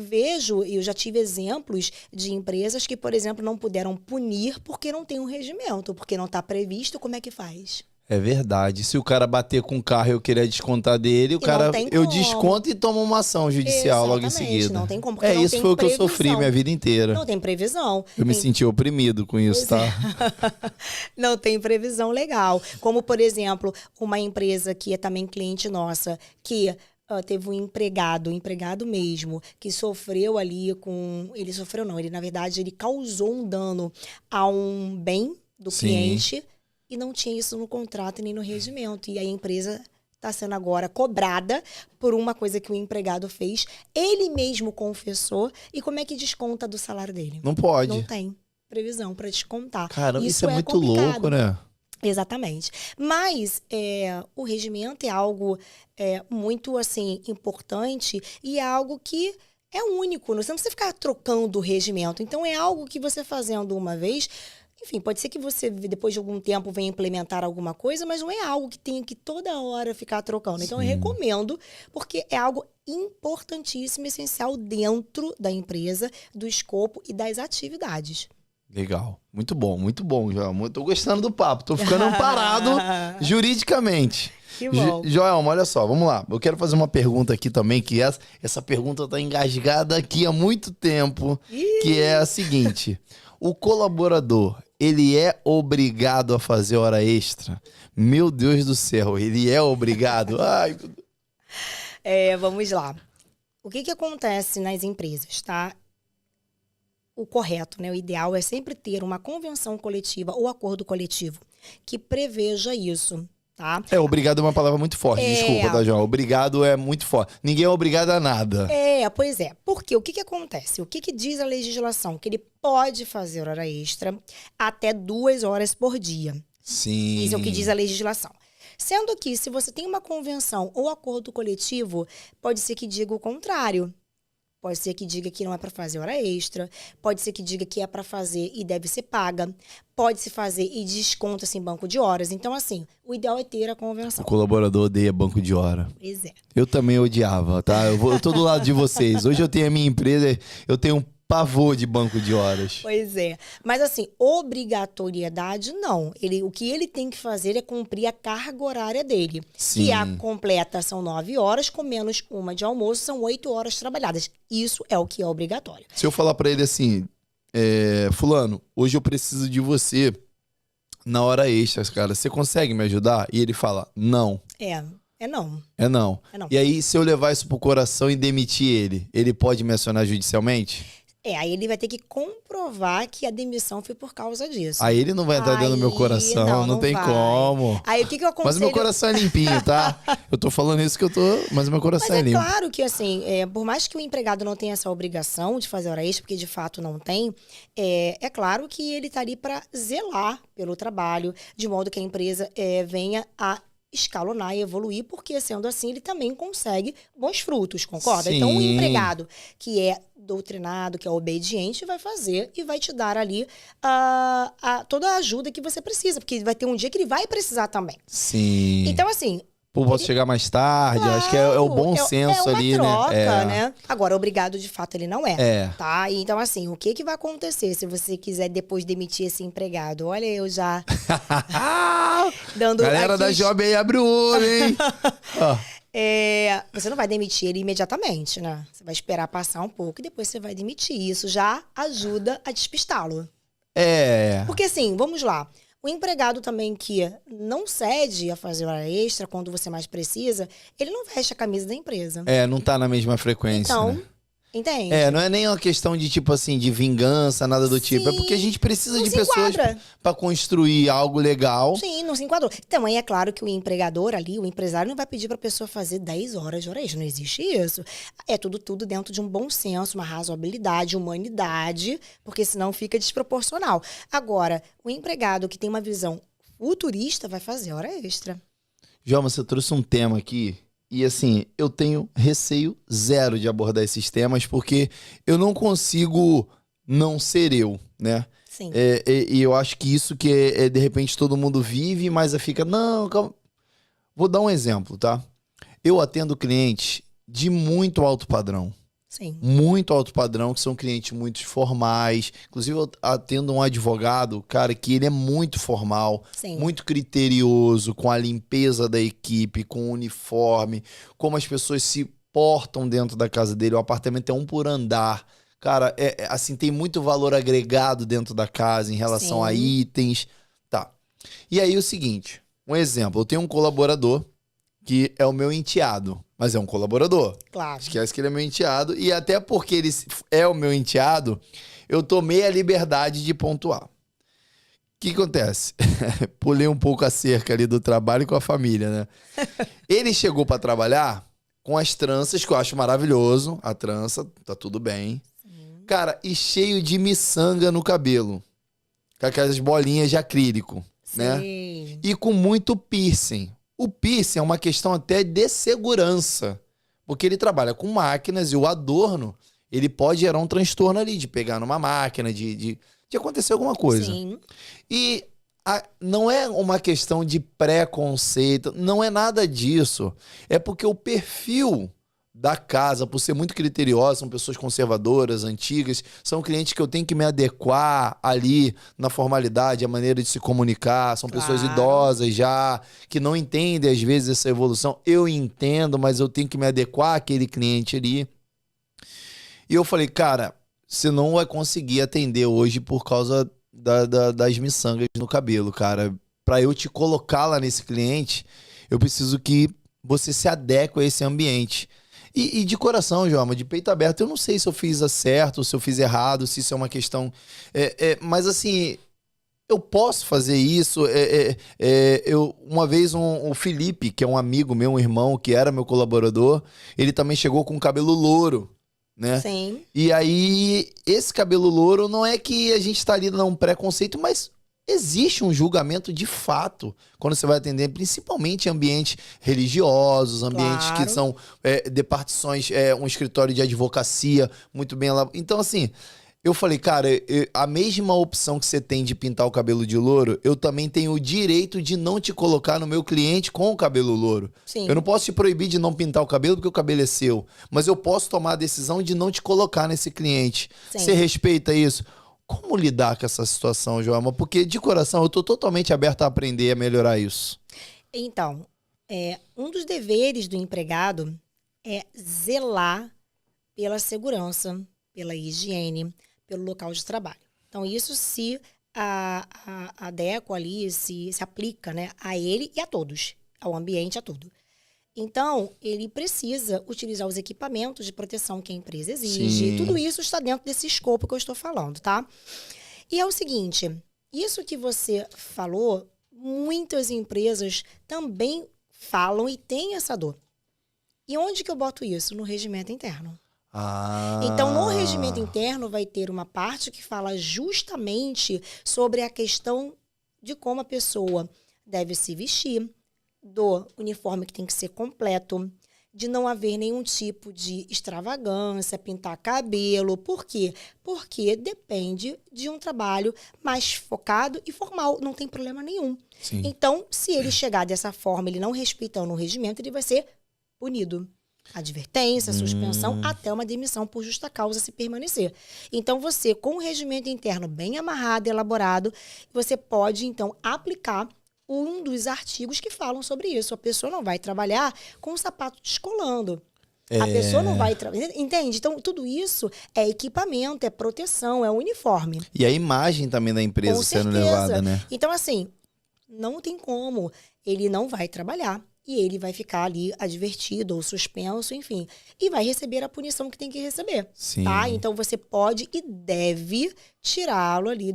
S3: já tive exemplos de empresas que, por exemplo, não puderam punir porque não tem um regimento, porque não está previsto. Como é que faz?
S2: É verdade. Se o cara bater com o carro e eu querer descontar dele, eu desconto e tomo uma ação judicial logo em seguida.
S3: Não tem como, porque não
S2: isso
S3: tem
S2: foi o que eu
S3: previsão.
S2: sofri minha vida inteira.
S3: Não tem previsão.
S2: Eu me senti oprimido com isso, tá?
S3: Não tem previsão legal. Como, por exemplo, uma empresa que é também cliente nossa, que teve um empregado mesmo, que sofreu ali com... Ele sofreu não, na verdade, ele causou um dano a um bem do cliente e não tinha isso no contrato nem no regimento. E a empresa está sendo agora cobrada por uma coisa que o empregado fez. Ele mesmo confessou. E como é que desconta do salário dele?
S2: Não pode.
S3: Não tem previsão para descontar.
S2: Caramba, isso é muito
S3: complicado.
S2: louco, né?
S3: Exatamente. Mas o regimento é algo muito assim importante e é algo que é único. Não precisa ficar trocando o regimento. Então, é algo que você fazendo uma vez... Enfim, pode ser que você, depois de algum tempo, venha implementar alguma coisa, mas não é algo que tenha que toda hora ficar trocando. Então, eu recomendo, porque é algo importantíssimo, essencial dentro da empresa, do escopo e das atividades.
S2: Legal. Muito bom, Joelma. Tô gostando do papo. Tô ficando amparado juridicamente.
S3: Que bom.
S2: Joelma, olha só, vamos lá. Eu quero fazer uma pergunta aqui também, que essa pergunta tá engasgada aqui há muito tempo, que é a seguinte. O colaborador, ele é obrigado a fazer hora extra? Meu Deus do céu, ele é obrigado? Ai,
S3: vamos lá. O que acontece nas empresas, tá? O correto, né? O ideal é sempre ter uma convenção coletiva ou acordo coletivo que preveja isso, tá?
S2: Obrigado é uma palavra muito forte, desculpa, tá, João? Obrigado é muito forte. Ninguém é obrigado a nada.
S3: Pois é. Porque o que acontece? O que diz a legislação? Que ele pode fazer hora extra até 2 horas por dia.
S2: Sim.
S3: Isso é o que diz a legislação. Sendo que, se você tem uma convenção ou acordo coletivo, pode ser que diga o contrário. Pode ser que diga que não é para fazer hora extra. Pode ser que diga que é para fazer e deve ser paga. Pode se fazer e desconta-se em banco de horas. Então, assim, o ideal é ter a convenção.
S2: O colaborador odeia banco de hora.
S3: Pois é.
S2: Eu também odiava, tá? Eu tô do lado de vocês. Hoje eu tenho a minha empresa, eu tenho um pavor de banco de horas.
S3: Pois é. Mas assim, obrigatoriedade não. O que ele tem que fazer é cumprir a carga horária dele.
S2: Sim.
S3: Que a completa são 9 horas, com menos uma de almoço, são 8 horas trabalhadas. Isso é o que é obrigatório.
S2: Se eu falar pra ele assim, fulano, hoje eu preciso de você na hora extra, cara, você consegue me ajudar? E ele fala, não.
S3: Não.
S2: É não.
S3: não.
S2: E aí, se eu levar isso pro coração e demitir ele pode me acionar judicialmente?
S3: Aí ele vai ter que comprovar que a demissão foi por causa disso.
S2: Aí ele não vai entrar dentro do meu coração, não tem
S3: vai.
S2: como.
S3: Aí o que eu aconselho...
S2: Mas o meu coração é limpinho, tá? Eu tô falando isso mas o meu coração é limpo.
S3: Mas claro que, assim, por mais que o empregado não tenha essa obrigação de fazer hora extra, porque de fato não tem, é claro que ele tá ali para zelar pelo trabalho, de modo que a empresa venha a escalonar e evoluir, porque sendo assim ele também consegue bons frutos, concorda?
S2: Sim.
S3: Então o empregado que é doutrinado, que é obediente, vai fazer e vai te dar ali toda a ajuda que você precisa, porque vai ter um dia que ele vai precisar também.
S2: Sim.
S3: Então assim...
S2: Posso chegar mais tarde, claro, acho que é o bom senso ali, né?
S3: É uma troca, né? Agora, obrigado, de fato, ele não é. Tá? Então, assim, o que vai acontecer se você quiser depois demitir esse empregado? Olha, eu já... dando
S2: Galera da Job aí, abre o olho, hein?
S3: Você não vai demitir ele imediatamente, né? Você vai esperar passar um pouco e depois você vai demitir. Isso já ajuda a despistá-lo. Porque, assim, vamos lá. O empregado também que não cede a fazer hora extra quando você mais precisa, ele não veste a camisa da empresa.
S2: Não tá na mesma frequência,
S3: então,
S2: né?
S3: Entende?
S2: Não é nem uma questão de, tipo assim, de vingança, nada do tipo. É porque a gente precisa
S3: não
S2: de
S3: se
S2: pessoas
S3: enquadra.
S2: pra construir algo legal.
S3: Sim, não se enquadrou. Também é claro que o empregador ali, o empresário, não vai pedir para a pessoa fazer 10 horas de hora extra. Não existe isso. É tudo dentro de um bom senso, uma razoabilidade, humanidade, porque senão fica desproporcional. Agora, o empregado que tem uma visão futurista vai fazer hora extra.
S2: João, você trouxe um tema aqui. E assim, eu tenho receio zero de abordar esses temas, porque eu não consigo não ser eu, né?
S3: Sim.
S2: E eu acho que isso que de repente todo mundo vive, mas fica, não, calma. Vou dar um exemplo, tá? Eu atendo clientes de muito alto padrão.
S3: Sim.
S2: Muito alto padrão, que são clientes muito formais. Inclusive, eu atendo um advogado, cara, que ele é muito formal,
S3: Sim.
S2: muito criterioso, com a limpeza da equipe, com o uniforme, como as pessoas se portam dentro da casa dele. O apartamento é um por andar. Cara, assim, tem muito valor agregado dentro da casa em relação a itens. Tá. E aí, o seguinte, um exemplo. Eu tenho um colaborador que é o meu enteado, mas é um colaborador.
S3: Claro.
S2: Esquece que ele é meu enteado. E até porque ele é o meu enteado, eu tomei a liberdade de pontuar. O que acontece? Pulei um pouco a cerca ali do trabalho com a família, né? Ele chegou pra trabalhar com as tranças, que eu acho maravilhoso. A trança, tá tudo bem.
S3: Sim.
S2: Cara, e cheio de miçanga no cabelo. Com aquelas bolinhas de acrílico, né? E com muito piercing. O piercing é uma questão até de segurança, porque ele trabalha com máquinas e o adorno, ele pode gerar um transtorno ali, de pegar numa máquina, de acontecer alguma coisa.
S3: Sim.
S2: E não é uma questão de preconceito, não é nada disso. É porque o perfil da casa, por ser muito criteriosa, são pessoas conservadoras, antigas, são clientes que eu tenho que me adequar ali na formalidade, a maneira de se comunicar, são pessoas idosas já, que não entendem às vezes essa evolução. Eu entendo, mas eu tenho que me adequar àquele cliente ali. E eu falei, cara, você não vai conseguir atender hoje por causa das miçangas no cabelo, cara. Pra eu te colocar lá nesse cliente, eu preciso que você se adeque a esse ambiente. E de coração, Joama, de peito aberto, eu não sei se eu fiz certo, se eu fiz errado, se isso é uma questão... mas assim, eu posso fazer isso. Uma vez o Felipe, que é um amigo meu, um irmão, que era meu colaborador, ele também chegou com cabelo louro, né?
S3: Sim.
S2: E aí, esse cabelo louro não é que a gente tá ali num preconceito, mas... existe um julgamento de fato quando você vai atender, principalmente em ambientes religiosos, ambientes que são de partições, um escritório de advocacia muito bem elaborado. Então, assim, eu falei, cara, a mesma opção que você tem de pintar o cabelo de louro, eu também tenho o direito de não te colocar no meu cliente com o cabelo louro.
S3: Sim.
S2: Eu não posso te proibir de não pintar o cabelo porque o cabelo é seu, mas eu posso tomar a decisão de não te colocar nesse cliente.
S3: Sim.
S2: Você respeita isso? Como lidar com essa situação, Joama? Porque, de coração, eu tô totalmente aberto a aprender a melhorar isso.
S3: Então, um dos deveres do empregado é zelar pela segurança, pela higiene, pelo local de trabalho. Então, isso se adequa ali, se aplica, né, a ele e a todos, ao ambiente, a tudo. Então, ele precisa utilizar os equipamentos de proteção que a empresa exige.
S2: Sim.
S3: Tudo isso está dentro desse escopo que eu estou falando, tá? E é o seguinte, isso que você falou, muitas empresas também falam e têm essa dor. E onde que eu boto isso? No regimento interno. Então, no regimento interno vai ter uma parte que fala justamente sobre a questão de como a pessoa deve se vestir, do uniforme que tem que ser completo, de não haver nenhum tipo de extravagância, pintar cabelo. Por quê? Porque depende de um trabalho mais focado e formal, não tem problema nenhum.
S2: Sim.
S3: Então, se ele chegar dessa forma, ele não respeitando o regimento, ele vai ser punido. Advertência, suspensão, até uma demissão por justa causa se permanecer. Então, você, com o regimento interno bem amarrado e elaborado, você pode, então, aplicar um dos artigos que falam sobre isso. A pessoa não vai trabalhar com o sapato descolando. A pessoa não vai trabalhar. Entende? Então, tudo isso é equipamento, é proteção, é uniforme.
S2: E a imagem também da empresa
S3: Com
S2: sendo
S3: certeza.
S2: levada, né?
S3: Então, assim, não tem como. Ele não vai trabalhar e ele vai ficar ali advertido ou suspenso, enfim. E vai receber a punição que tem que receber,
S2: Sim.
S3: tá? Então, você pode e deve tirá-lo ali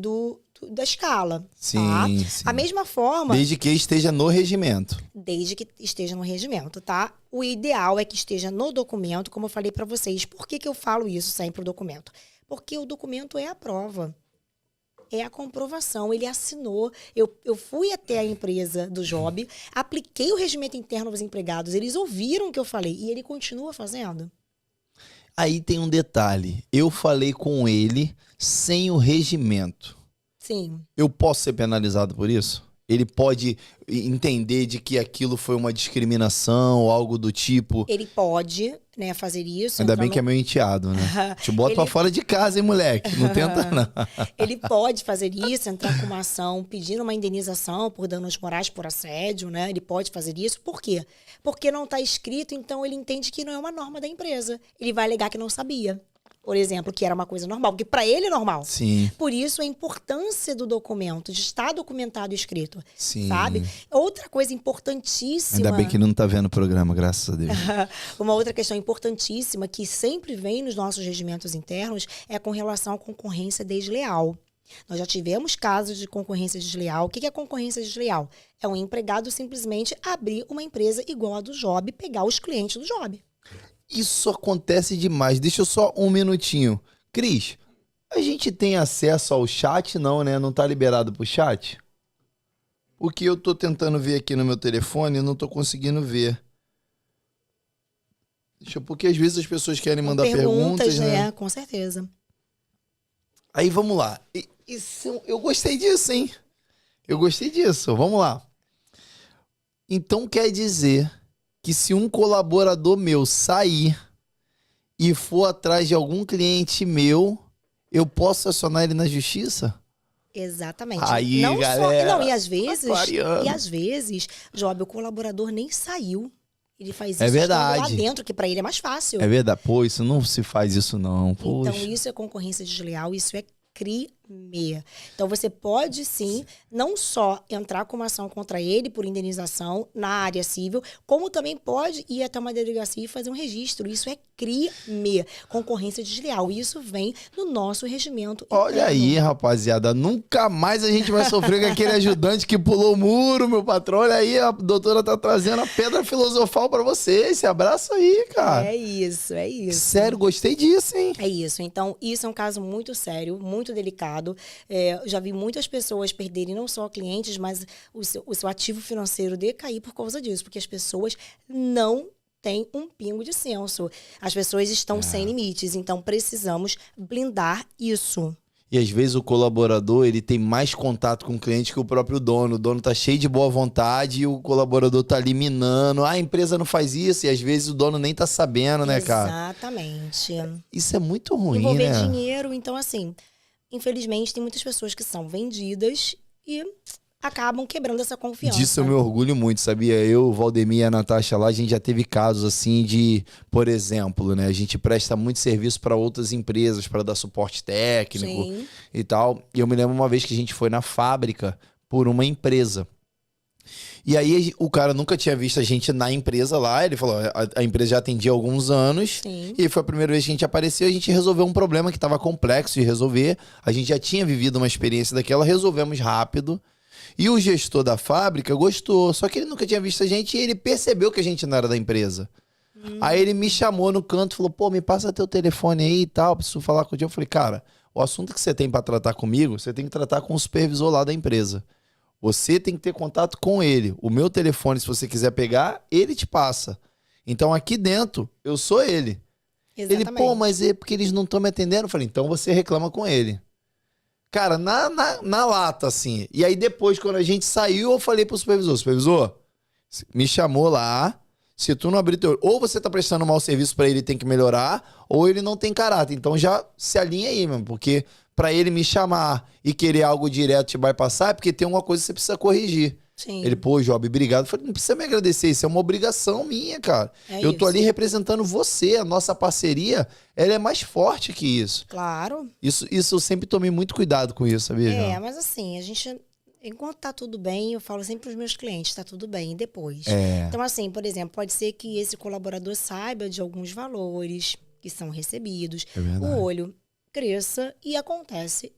S3: da escala,
S2: Sim,
S3: tá?
S2: sim.
S3: A mesma forma...
S2: Desde que esteja no regimento.
S3: Desde que esteja no regimento, tá? O ideal é que esteja no documento, como eu falei para vocês. Por que eu falo isso sempre, o documento? Porque o documento é a prova. É a comprovação, ele assinou. Eu fui até a empresa do Job, apliquei o regimento interno dos empregados, eles ouviram o que eu falei e ele continua fazendo.
S2: Aí tem um detalhe. Eu falei com ele sem o regimento.
S3: Sim.
S2: Eu posso ser penalizado por isso? Ele pode entender de que aquilo foi uma discriminação ou algo do tipo.
S3: Ele pode, né, fazer isso.
S2: Ainda bem que é meu enteado, né? Te boto pra fora de casa, hein, moleque? Não tenta, não.
S3: Ele pode fazer isso, entrar com uma ação pedindo uma indenização por danos morais por assédio, né? Ele pode fazer isso. Por quê? Porque não está escrito, então ele entende que não é uma norma da empresa. Ele vai alegar que não sabia. Por exemplo, que era uma coisa normal, porque para ele é normal.
S2: Sim.
S3: Por isso a importância do documento, de estar documentado e escrito.
S2: Sim.
S3: Sabe? Outra coisa importantíssima...
S2: Ainda bem que ele não tá vendo o programa, graças a Deus.
S3: Uma outra questão importantíssima que sempre vem nos nossos regimentos internos é com relação à concorrência desleal. Nós já tivemos casos de concorrência desleal. O que é concorrência desleal? É um empregado simplesmente abrir uma empresa igual a do Job e pegar os clientes do Job.
S2: Isso acontece demais. Deixa eu só um minutinho. Cris, a gente tem acesso ao chat? Não, né? Não tá liberado pro chat? Porque eu tô tentando ver aqui no meu telefone e não tô conseguindo ver. Porque às vezes as pessoas querem mandar perguntas, né?
S3: Com certeza.
S2: Aí vamos lá. Eu gostei disso, hein? Eu gostei disso. Vamos lá. Então quer dizer que se um colaborador meu sair e for atrás de algum cliente meu, eu posso acionar ele na justiça?
S3: Exatamente.
S2: Aí,
S3: não
S2: galera,
S3: só, não, e às vezes, Job, o colaborador nem saiu. Ele faz isso
S2: verdade.
S3: lá dentro, que para ele é mais fácil.
S2: É verdade. Pô, isso não se faz isso não. Poxa.
S3: Então, isso é concorrência desleal, isso é crime. Então, você pode, sim, não só entrar com uma ação contra ele por indenização na área civil, como também pode ir até uma delegacia e fazer um registro. Isso é crime. Concorrência desleal. Isso vem no nosso regimento interno.
S2: Olha aí, rapaziada. Nunca mais a gente vai sofrer com aquele ajudante que pulou o muro, meu patrão. Olha aí, a doutora tá trazendo a pedra filosofal pra você. Esse abraço aí, cara.
S3: É isso, é isso.
S2: Sério, gostei disso, hein?
S3: É isso. Então, isso é um caso muito sério, muito delicado. Já vi muitas pessoas perderem não só clientes, mas o seu ativo financeiro decair por causa disso, porque as pessoas não têm um pingo de senso. As pessoas estão sem limites, então precisamos blindar isso.
S2: E às vezes o colaborador, ele tem mais contato com o cliente que o próprio dono. O dono tá cheio de boa vontade e o colaborador tá ali minando. Ah, a empresa não faz isso, e às vezes o dono nem tá sabendo, né, cara?
S3: Exatamente.
S2: Isso é muito ruim,
S3: envolver
S2: né?
S3: dinheiro, então assim, infelizmente tem muitas pessoas que são vendidas e acabam quebrando essa confiança.
S2: Disso eu me orgulho muito, sabia? Eu, o Valdemir e a Natasha lá, a gente já teve casos assim de, por exemplo, né? A gente presta muito serviço para outras empresas para dar suporte técnico.
S3: Sim.
S2: E tal. E eu me lembro uma vez que a gente foi na fábrica por uma empresa. E aí o cara nunca tinha visto a gente na empresa lá. Ele falou, a empresa já atendia há alguns anos.
S3: Sim.
S2: E foi a primeira vez que a gente apareceu. A gente resolveu um problema que estava complexo de resolver. A gente já tinha vivido uma experiência daquela. Resolvemos rápido. E o gestor da fábrica gostou. Só que ele nunca tinha visto a gente e ele percebeu que a gente não era da empresa. Aí ele me chamou no canto e falou, pô, me passa teu telefone aí e tal, preciso falar contigo. Eu falei, cara, o assunto que você tem para tratar comigo, você tem que tratar com o supervisor lá da empresa. Você tem que ter contato com ele. O meu telefone, se você quiser pegar, ele te passa. Então aqui dentro, eu sou ele.
S3: Exatamente.
S2: Ele, pô, mas é porque eles não estão me atendendo. Eu falei, então você reclama com ele. Cara, na lata, assim. E aí depois, quando a gente saiu, eu falei pro supervisor, me chamou lá, se tu não abrir teu... Ou você tá prestando mau serviço pra ele e tem que melhorar, ou ele não tem caráter. Então já se alinha aí, mano, porque pra ele me chamar e querer algo direto te bypassar, é porque tem uma coisa que você precisa corrigir.
S3: Sim.
S2: Ele, pô, Job, obrigado. Eu falei, não precisa me agradecer, isso é uma obrigação minha, cara. Eu tô ali representando você, a nossa parceria, ela é mais forte que isso.
S3: Claro.
S2: Isso eu sempre tomei muito cuidado com isso, sabia, João?
S3: Mas assim, a gente... enquanto tá tudo bem, eu falo sempre para os meus clientes, tá tudo bem, e depois? Então, assim, por exemplo, pode ser que esse colaborador saiba de alguns valores que são recebidos, o olho cresça e acontece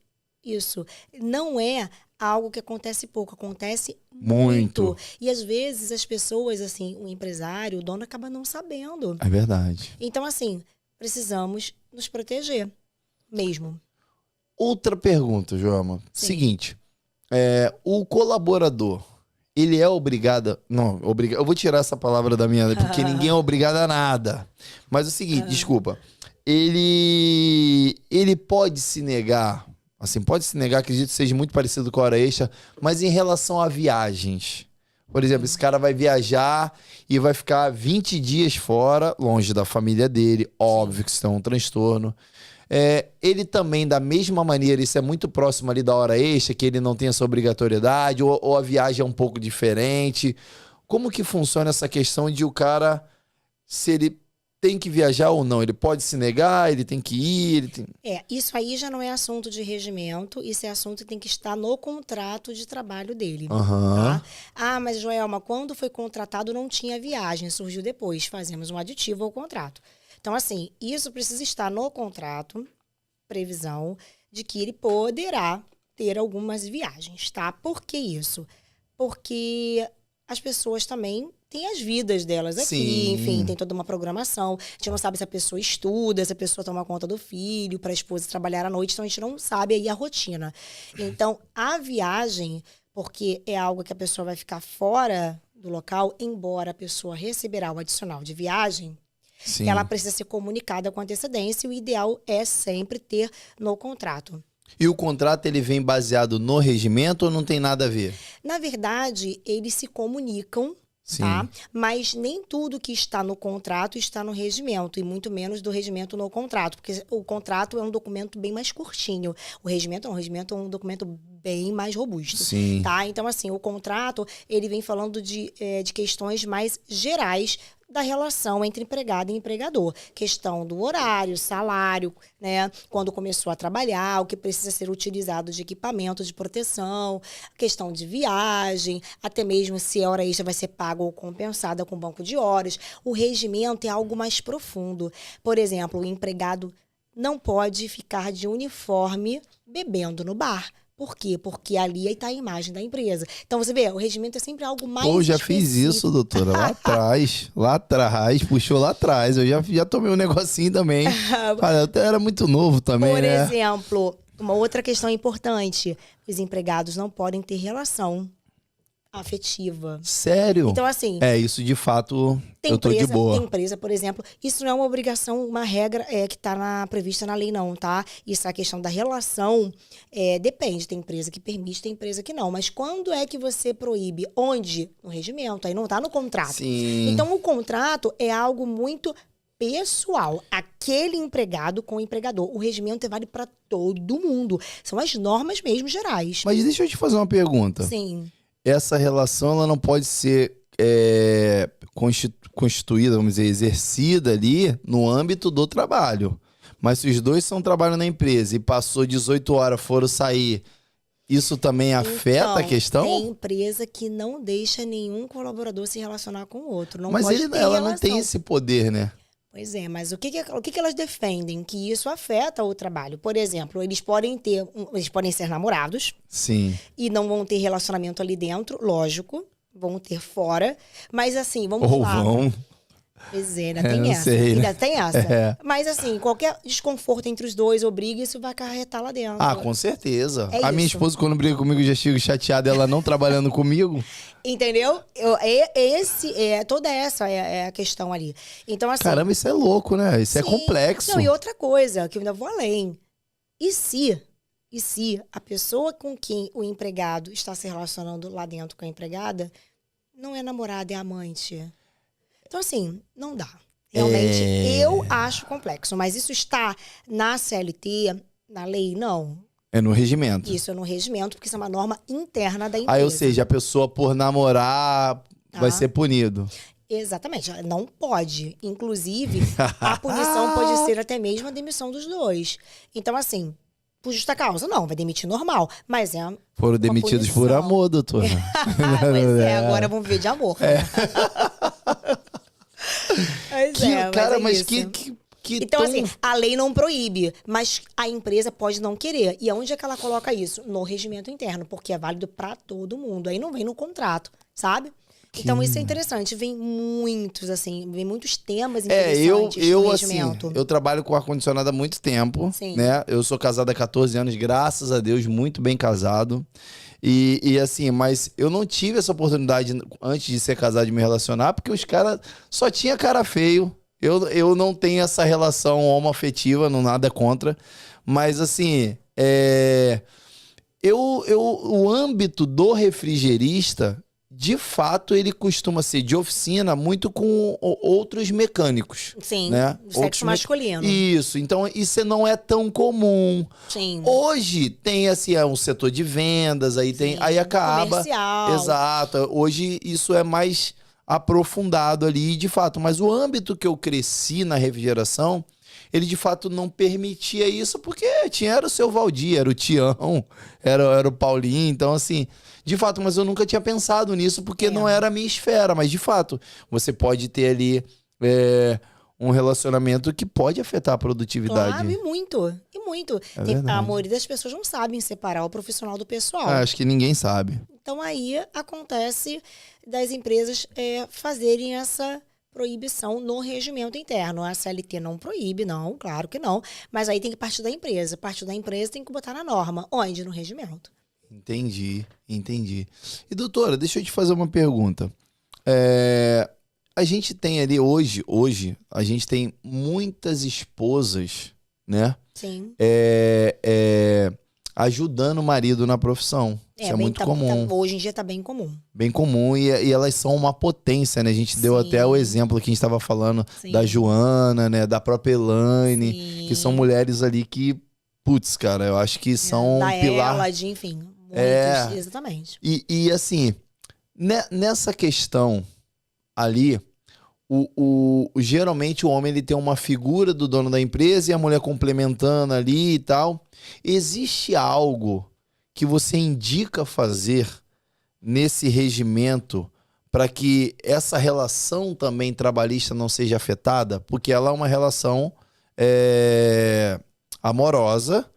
S3: isso. Não é algo que acontece pouco, acontece muito. E às vezes as pessoas, assim, o empresário, o dono acaba não sabendo.
S2: É verdade.
S3: Então, assim, precisamos nos proteger mesmo.
S2: Outra pergunta, Joelma.
S3: Sim.
S2: Seguinte, o colaborador, ele é obrigado... Não, eu vou tirar essa palavra da minha... Porque ninguém é obrigado a nada. Mas é o seguinte, desculpa. Ele pode se negar... Assim, pode se negar, acredito que seja muito parecido com a hora extra, mas em relação a viagens. Por exemplo, esse cara vai viajar e vai ficar 20 dias fora, longe da família dele. Óbvio que isso é um transtorno. Ele também, da mesma maneira, isso é muito próximo ali da hora extra, que ele não tem essa obrigatoriedade, ou a viagem é um pouco diferente. Como que funciona essa questão de o cara, se ele tem que viajar ou não? Ele pode se negar, ele tem que ir?
S3: Isso aí já não é assunto de regimento, isso é assunto que tem que estar no contrato de trabalho dele. Tá? Ah, mas Joelma, quando foi contratado não tinha viagem, surgiu depois, fazemos um aditivo ao contrato. Então, assim, isso precisa estar no contrato, previsão de que ele poderá ter algumas viagens, tá? Por que isso? Porque as pessoas também têm as vidas delas aqui,
S2: Sim.
S3: Enfim, tem toda uma programação. A gente não sabe se a pessoa estuda, se a pessoa toma conta do filho, para a esposa trabalhar à noite, então a gente não sabe aí a rotina. Então, a viagem, porque é algo que a pessoa vai ficar fora do local, embora a pessoa receberá o adicional de viagem,
S2: Sim.
S3: ela precisa ser comunicada com antecedência e o ideal é sempre ter no contrato.
S2: E o contrato, ele vem baseado no regimento ou não tem nada a ver?
S3: Na verdade, eles se comunicam,
S2: Sim.
S3: tá? Mas nem tudo que está no contrato está no regimento, e muito menos do regimento no contrato, porque o contrato é um documento bem mais curtinho. O regimento é um documento bem mais robusto.
S2: Sim.
S3: Tá? Então, assim, o contrato, ele vem falando de questões mais gerais da relação entre empregado e empregador. Questão do horário, salário, né? Quando começou a trabalhar, o que precisa ser utilizado de equipamento de proteção, questão de viagem, até mesmo se a hora extra vai ser paga ou compensada com banco de horas. O regimento é algo mais profundo. Por exemplo, o empregado não pode ficar de uniforme bebendo no bar. Por quê? Porque ali está a imagem da empresa. Então, você vê, o regimento é sempre algo mais
S2: Pô, já
S3: específico.
S2: fiz isso, doutora, lá atrás, puxou lá atrás. Eu já tomei um negocinho também. Cara, eu era muito novo também,
S3: Por
S2: né?
S3: exemplo, uma outra questão importante, os empregados não podem ter relação afetiva.
S2: Sério?
S3: Então, assim...
S2: isso de fato, eu tô de boa.
S3: Tem empresa, por exemplo, isso não é uma obrigação, uma regra que está prevista na lei, não, tá? Isso é a questão da relação, depende. Tem empresa que permite, tem empresa que não. Mas quando é que você proíbe? Onde? No regimento, aí não tá no contrato.
S2: Sim.
S3: Então, o contrato é algo muito pessoal, aquele empregado com o empregador. O regimento vale para todo mundo. São as normas mesmo gerais.
S2: Mas deixa eu te fazer uma pergunta.
S3: Sim.
S2: Essa relação, ela não pode ser constituída, vamos dizer, exercida ali no âmbito do trabalho. Mas se os dois estão trabalhando na empresa e passou 18 horas, foram sair, isso também afeta a questão?
S3: Tem empresa que não deixa nenhum colaborador se relacionar com o outro. Não
S2: Mas
S3: pode ter
S2: ela
S3: relação.
S2: não tem esse poder, né?
S3: Pois é, mas o que elas defendem? Que isso afeta o trabalho. Por exemplo, eles podem ser namorados.
S2: Sim.
S3: E não vão ter relacionamento ali dentro, lógico. Vão ter fora. Mas assim, vamos
S2: Ou
S3: lá.
S2: vão.
S3: Pois é, ainda tem essa.
S2: Sei, né?
S3: Ainda tem essa. Mas assim, qualquer desconforto entre os dois ou briga, isso vai acarretar lá dentro.
S2: Ah, com certeza.
S3: É
S2: a minha
S3: isso.
S2: esposa, quando briga comigo, já chega chateada, ela não trabalhando comigo.
S3: Entendeu? Toda essa é a questão ali. Então, assim...
S2: Caramba, isso é louco, né? Isso é complexo.
S3: Não, e outra coisa, que eu ainda vou além. E se a pessoa com quem o empregado está se relacionando lá dentro com a empregada não é namorada, é amante? Então, assim, não dá. Realmente, eu acho complexo. Mas isso está na CLT, na lei? Não.
S2: É no regimento.
S3: Isso é no regimento, porque isso é uma norma interna da empresa.
S2: Aí, ou seja, a pessoa por namorar vai ser punido.
S3: Exatamente. Não pode. Inclusive, a punição pode ser até mesmo a demissão dos dois. Então, assim, por justa causa. Não, vai demitir normal. Mas é
S2: Foram
S3: uma
S2: demitidos por
S3: punição.
S2: amor, doutora.
S3: Pois é, agora vamos ver de amor. Pois é,
S2: Cara,
S3: é
S2: mas
S3: isso.
S2: que
S3: Então,
S2: tão...
S3: assim, a lei não proíbe, mas a empresa pode não querer. E aonde é que ela coloca isso? No regimento interno, porque é válido para todo mundo. Aí não vem no contrato, sabe? Então, isso é interessante. Vem muitos, assim, vem muitos temas interessantes no regimento.
S2: Assim, eu trabalho com ar-condicionado há muito tempo,
S3: Sim.
S2: né? Eu sou casado há 14 anos, graças a Deus, muito bem casado. E assim, mas eu não tive essa oportunidade antes de ser casado de me relacionar, porque os caras só tinha cara feio. Eu não tenho essa relação homoafetiva, não nada contra. Mas assim, o âmbito do refrigerista, de fato, ele costuma ser de oficina muito com outros mecânicos.
S3: Sim,
S2: né?
S3: do sexo masculino.
S2: Isso, então isso não é tão comum.
S3: Sim.
S2: Hoje tem assim, um setor de vendas, aí tem, aí acaba.
S3: Comercial.
S2: Exato. Hoje isso é mais aprofundado ali, de fato. Mas o âmbito que eu cresci na refrigeração, ele de fato não permitia isso, porque era o seu Valdir, era o Tião, era o Paulinho. Então, assim, de fato, mas eu nunca tinha pensado nisso, porque não era a minha esfera. Mas, de fato, você pode ter ali um relacionamento que pode afetar a produtividade.
S3: Claro, e muito. E muito. A maioria das pessoas não sabem separar o profissional do pessoal.
S2: Acho que ninguém sabe.
S3: Então, aí acontece das empresas fazerem essa proibição no regimento interno. A CLT não proíbe, não, claro que não. Mas aí tem que partir da empresa. Partir da empresa tem que botar na norma. Onde? No regimento.
S2: Entendi. E, doutora, deixa eu te fazer uma pergunta. A gente tem ali hoje, a gente tem muitas esposas, né?
S3: Sim.
S2: Ajudando o marido na profissão. Isso é muito comum.
S3: Hoje em dia tá bem comum.
S2: Bem comum, e elas são uma potência, né? A gente deu até o exemplo que a gente estava falando da Joana, né? Da própria Elaine, que são mulheres ali que, putz, cara, eu acho que são
S3: da
S2: um pilar.
S3: Elad, enfim. Muitos, exatamente.
S2: E assim, nessa questão ali, geralmente o homem ele tem uma figura do dono da empresa e a mulher complementando ali e tal. Existe algo que você indica fazer nesse regimento para que essa relação também trabalhista não seja afetada? Porque ela é uma relação amorosa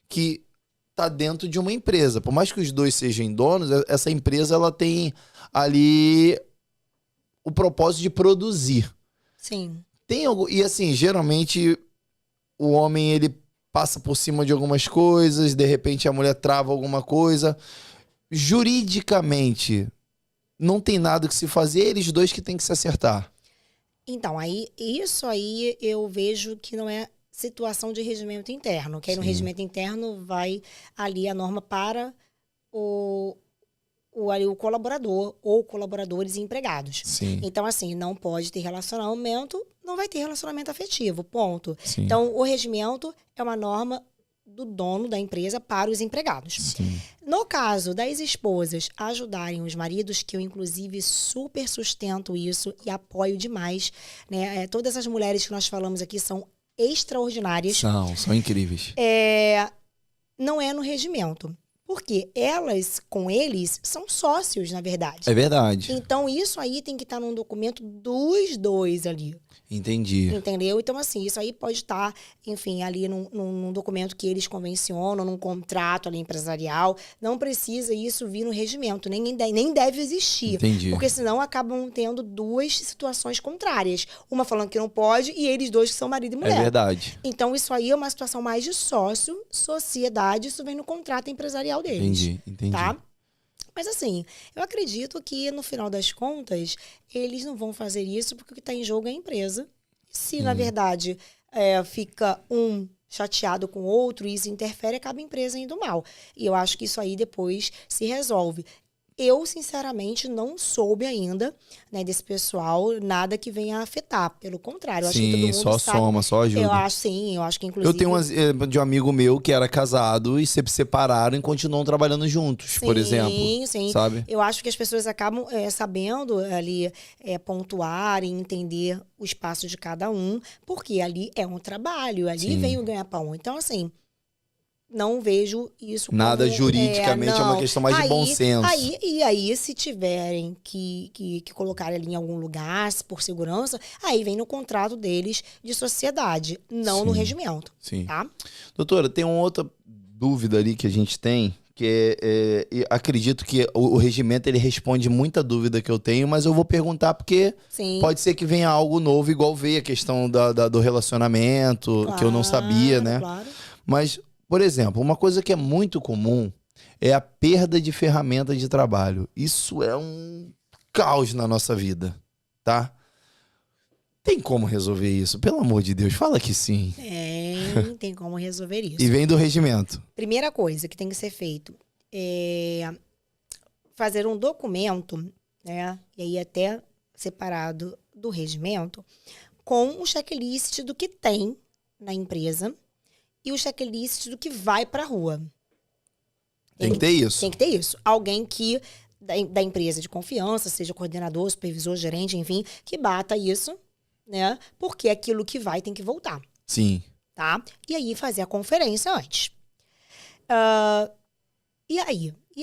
S2: que está dentro de uma empresa. Por mais que os dois sejam donos, essa empresa ela tem ali o propósito de produzir.
S3: Sim.
S2: Tem algo, e assim, geralmente o homem ele passa por cima de algumas coisas, de repente a mulher trava alguma coisa. Juridicamente, não tem nada que se fazer, eles dois que têm que se acertar.
S3: Então, isso aí eu vejo que não é situação de regimento interno, que aí no regimento interno vai ali a norma para o colaborador ou colaboradores e empregados.
S2: Sim.
S3: Então, assim, não pode ter relacionamento, não vai ter relacionamento afetivo, ponto.
S2: Sim.
S3: Então, o regimento é uma norma do dono da empresa para os empregados.
S2: Sim.
S3: No caso das esposas ajudarem os maridos, que eu inclusive super sustento isso e apoio demais, né? Todas as mulheres que nós falamos aqui são extraordinárias.
S2: São incríveis.
S3: Não é no regimento. Porque elas, com eles, são sócios, na verdade.
S2: É verdade.
S3: Então, isso aí tem que estar num documento dos dois ali.
S2: Entendi.
S3: Entendeu? Então, assim, isso aí pode estar, enfim, ali num documento que eles convencionam, num contrato ali empresarial. Não precisa isso vir no regimento, nem deve existir.
S2: Entendi.
S3: Porque senão acabam tendo duas situações contrárias. Uma falando que não pode e eles dois que são marido e mulher.
S2: É verdade.
S3: Então, isso aí é uma situação mais de sócio, sociedade, isso vem no contrato empresarial deles.
S2: Entendi.
S3: Tá? Mas assim, eu acredito que no final das contas, eles não vão fazer isso porque o que está em jogo é a empresa. Se, na verdade, fica um chateado com o outro e isso interfere, acaba a empresa indo mal. E eu acho que isso aí depois se resolve. Eu, sinceramente, não soube ainda, né, desse pessoal, nada que venha a afetar. Pelo contrário, eu acho que todo mundo
S2: só
S3: sabe.
S2: soma, só ajuda.
S3: Eu acho que inclusive...
S2: Eu tenho de um amigo meu que era casado e se separaram e continuam trabalhando juntos, por exemplo.
S3: Sim.
S2: Sabe?
S3: Eu acho que as pessoas acabam sabendo ali pontuar e entender o espaço de cada um, porque ali é um trabalho, ali vem o ganha-pão. Então, assim, não vejo isso
S2: Nada
S3: como,
S2: juridicamente, é uma
S3: não.
S2: questão mais de bom senso.
S3: Aí, se tiverem que colocar ali em algum lugar, por segurança, aí vem no contrato deles de sociedade, não no regimento.
S2: Sim.
S3: Tá?
S2: Doutora, tem uma outra dúvida ali que a gente tem, que acredito que o regimento ele responde muita dúvida que eu tenho, mas eu vou perguntar porque
S3: Sim.
S2: pode ser que venha algo novo, igual veio a questão do relacionamento, que eu não sabia, né?
S3: Claro.
S2: Mas, por exemplo, uma coisa que é muito comum é a perda de ferramentas de trabalho. Isso é um caos na nossa vida, tá? Tem como resolver isso? Pelo amor de Deus, fala que sim.
S3: Tem como resolver isso.
S2: E vem do regimento.
S3: Primeira coisa que tem que ser feito é fazer um documento, né? E aí até separado do regimento, com o checklist do que tem na empresa e o checklist do que vai para a rua.
S2: Tem que ter isso.
S3: Tem que ter isso. Alguém que da empresa de confiança, seja coordenador, supervisor, gerente, enfim, que bata isso, né? Porque aquilo que vai tem que voltar.
S2: Sim.
S3: Tá? E aí fazer a conferência antes. E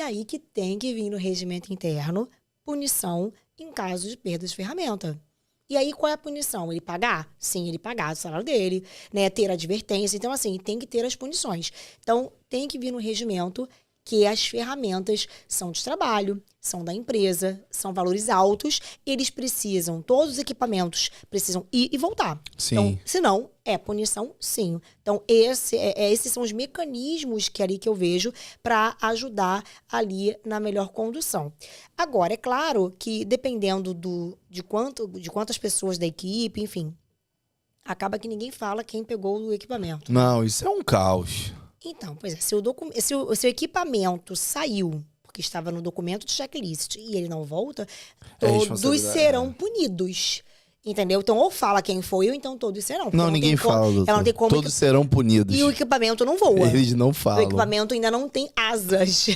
S3: aí que tem que vir no regimento interno punição em caso de perda de ferramenta. E aí qual é a punição? Ele pagar? Sim, ele pagar o salário dele, né? Ter advertência. Então, assim, tem que ter as punições. Então, tem que vir no regimento que as ferramentas são de trabalho, são da empresa, são valores altos, eles precisam, todos os equipamentos precisam ir e voltar.
S2: Sim.
S3: Então, senão, é punição, sim. Então, esses são os mecanismos que eu vejo para ajudar ali na melhor condução. Agora, é claro que dependendo de quantas pessoas da equipe, enfim, acaba que ninguém fala quem pegou o equipamento.
S2: Não, isso é um caos.
S3: Então, pois é, se o equipamento saiu, porque estava no documento de checklist, e ele não volta, todos serão punidos. Entendeu? Então, ou fala quem foi, ou então todos serão.
S2: Não, ninguém fala, doutor.
S3: Ela não tem como.
S2: Todos serão punidos.
S3: E o equipamento não voa.
S2: Eles não falam.
S3: O equipamento ainda não tem asas.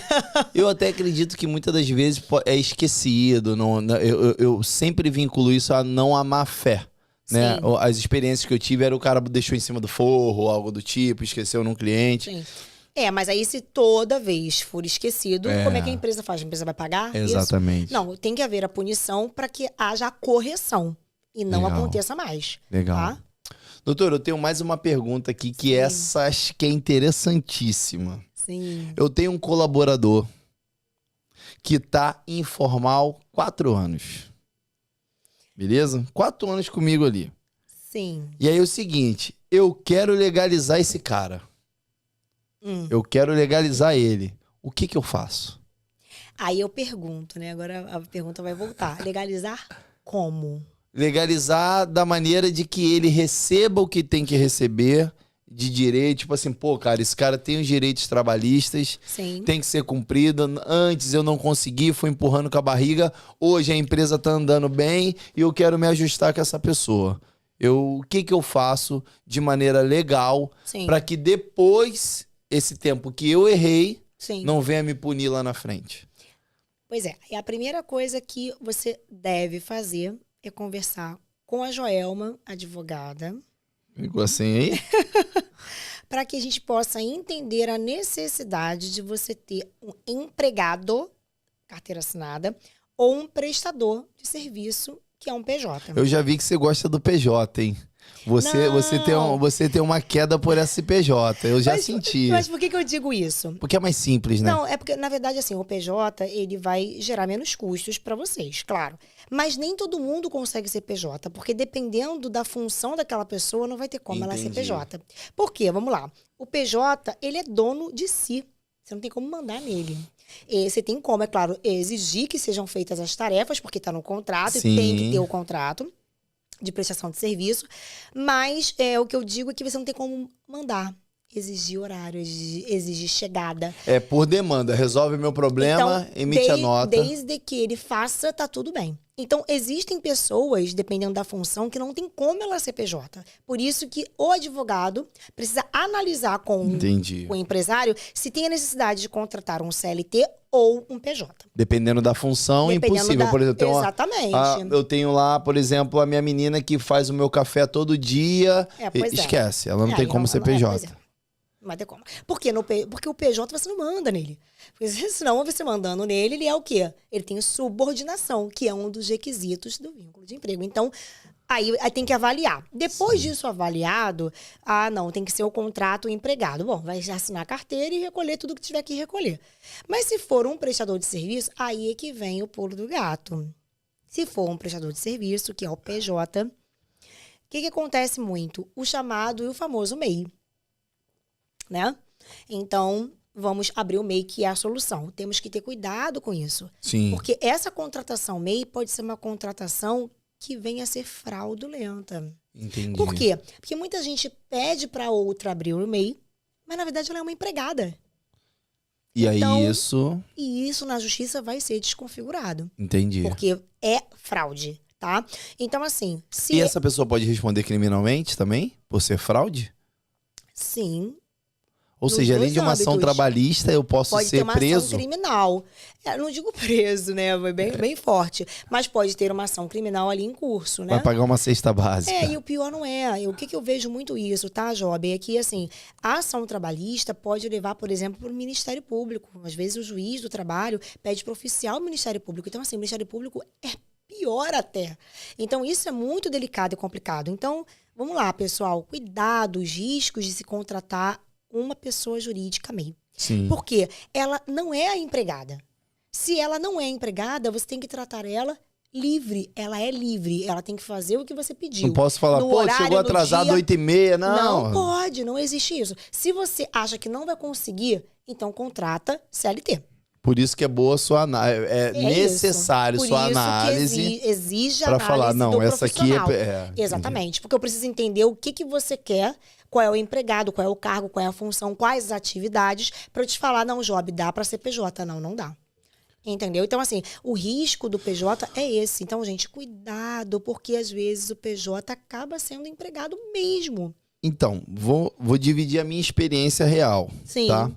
S2: Eu até acredito que muitas das vezes é esquecido. Eu sempre vinculo isso a não a má fé. Né? As experiências que eu tive era o cara deixou em cima do forro, algo do tipo, esqueceu num cliente.
S3: Sim. Mas aí se toda vez for esquecido, como é que a empresa faz? A empresa vai pagar?
S2: Exatamente.
S3: Isso? Não, tem que haver a punição para que haja a correção e não aconteça mais.
S2: Legal.
S3: Tá?
S2: Doutor, eu tenho mais uma pergunta aqui, que essa acho que é interessantíssima.
S3: Sim.
S2: Eu tenho um colaborador que tá informal 4 anos. Beleza? 4 anos comigo ali.
S3: Sim.
S2: E aí é o seguinte, eu quero legalizar esse cara. Eu quero legalizar ele. O que eu faço?
S3: Aí eu pergunto, né? Agora a pergunta vai voltar. Legalizar como?
S2: Legalizar da maneira de que ele receba o que tem que receber de direito. Tipo assim, pô, cara, esse cara tem os direitos trabalhistas.
S3: Sim.
S2: Tem que ser cumprido. Antes eu não consegui, fui empurrando com a barriga. Hoje a empresa tá andando bem e eu quero me ajustar com essa pessoa. O que eu faço de maneira legal para que depois, esse tempo que eu errei, não venha me punir lá na frente?
S3: Pois é. E a primeira coisa que você deve fazer é conversar com a Joelma, advogada.
S2: Ficou assim aí?
S3: Para que a gente possa entender a necessidade de você ter um empregado, carteira assinada, ou um prestador de serviço, que é um PJ.
S2: Eu já vi que você gosta do PJ, hein? Você tem uma queda por SPJ, eu já senti.
S3: Mas por que eu digo isso?
S2: Porque é mais simples, né?
S3: Não, é porque, na verdade, assim, o PJ, ele vai gerar menos custos para vocês, claro. Mas nem todo mundo consegue ser PJ, porque dependendo da função daquela pessoa, não vai ter como ela ser PJ. Por quê? Vamos lá. O PJ, ele é dono de si. Você não tem como mandar nele. E você tem como, é claro, exigir que sejam feitas as tarefas, porque está no contrato, e tem que ter o contrato de prestação de serviço, mas o que eu digo é que você não tem como mandar, exigir horário, exigir chegada.
S2: É por demanda, resolve meu problema, então, emite a nota.
S3: Desde que ele faça, tá tudo bem. Então, existem pessoas, dependendo da função, que não tem como ela ser PJ. Por isso que o advogado precisa analisar com o empresário se tem a necessidade de contratar um CLT ou um PJ.
S2: Dependendo da função, impossível. Por exemplo,
S3: exatamente.
S2: Eu tenho lá, por exemplo, a minha menina que faz o meu café todo dia. Esquece, ela não tem como ser PJ.
S3: Não vai ter como. Porque o PJ você não manda nele. Porque senão você mandando nele, ele é o quê? Ele tem subordinação, que é um dos requisitos do vínculo de emprego. Então, aí tem que avaliar. Depois disso avaliado, não, tem que ser o contrato empregado. Bom, vai assinar a carteira e recolher tudo que tiver que recolher. Mas se for um prestador de serviço, aí é que vem o pulo do gato. Se for um prestador de serviço, que é o PJ, o que acontece muito? O chamado e o famoso MEI. Né? Então, vamos abrir o MEI, que é a solução. Temos que ter cuidado com isso.
S2: Sim.
S3: Porque essa contratação MEI pode ser uma contratação que venha a ser fraudulenta.
S2: Entendi.
S3: Por quê? Porque muita gente pede para outra abrir o MEI, mas na verdade ela é uma empregada.
S2: E
S3: então,
S2: aí isso...
S3: E isso na justiça vai ser desconfigurado.
S2: Entendi.
S3: Porque é fraude, tá? Então, assim...
S2: E essa pessoa pode responder criminalmente também? Por ser fraude?
S3: Sim.
S2: Ou seja, além de uma ação trabalhista, eu posso
S3: pode
S2: ser
S3: ter uma
S2: preso?
S3: Ação criminal. Eu não digo preso, né? Foi bem forte. Mas pode ter uma ação criminal ali em curso, né?
S2: Vai pagar uma cesta básica.
S3: E o pior não é. O que eu vejo muito isso, tá, Job? É que, assim, a ação trabalhista pode levar, por exemplo, para o Ministério Público. Às vezes o juiz do trabalho pede para o oficial do Ministério Público. Então, assim, o Ministério Público é pior até. Então, isso é muito delicado e complicado. Então, vamos lá, pessoal. Cuidado, os riscos de se contratar uma pessoa jurídica MEI.
S2: Sim.
S3: Porque ela não é a empregada. Se ela não é empregada, você tem que tratar ela livre. Ela é livre. Ela tem que fazer o que você pediu.
S2: Não posso falar, chegou atrasado 8h30. Não.
S3: Não pode, não existe isso. Se você acha que não vai conseguir, então contrata CLT.
S2: Por isso que é boa a sua análise. É necessário sua análise.
S3: Por isso exige
S2: para
S3: análise
S2: falar, não,
S3: do
S2: essa aqui
S3: profissional. Exatamente. Porque eu preciso entender o que você quer, qual é o empregado, qual é o cargo, qual é a função, quais as atividades, para eu te falar, não, Job, dá para ser PJ. Não dá. Entendeu? Então, assim, o risco do PJ é esse. Então, gente, cuidado, porque às vezes o PJ acaba sendo empregado mesmo.
S2: Então, vou dividir a minha experiência real.
S3: Sim.
S2: Tá?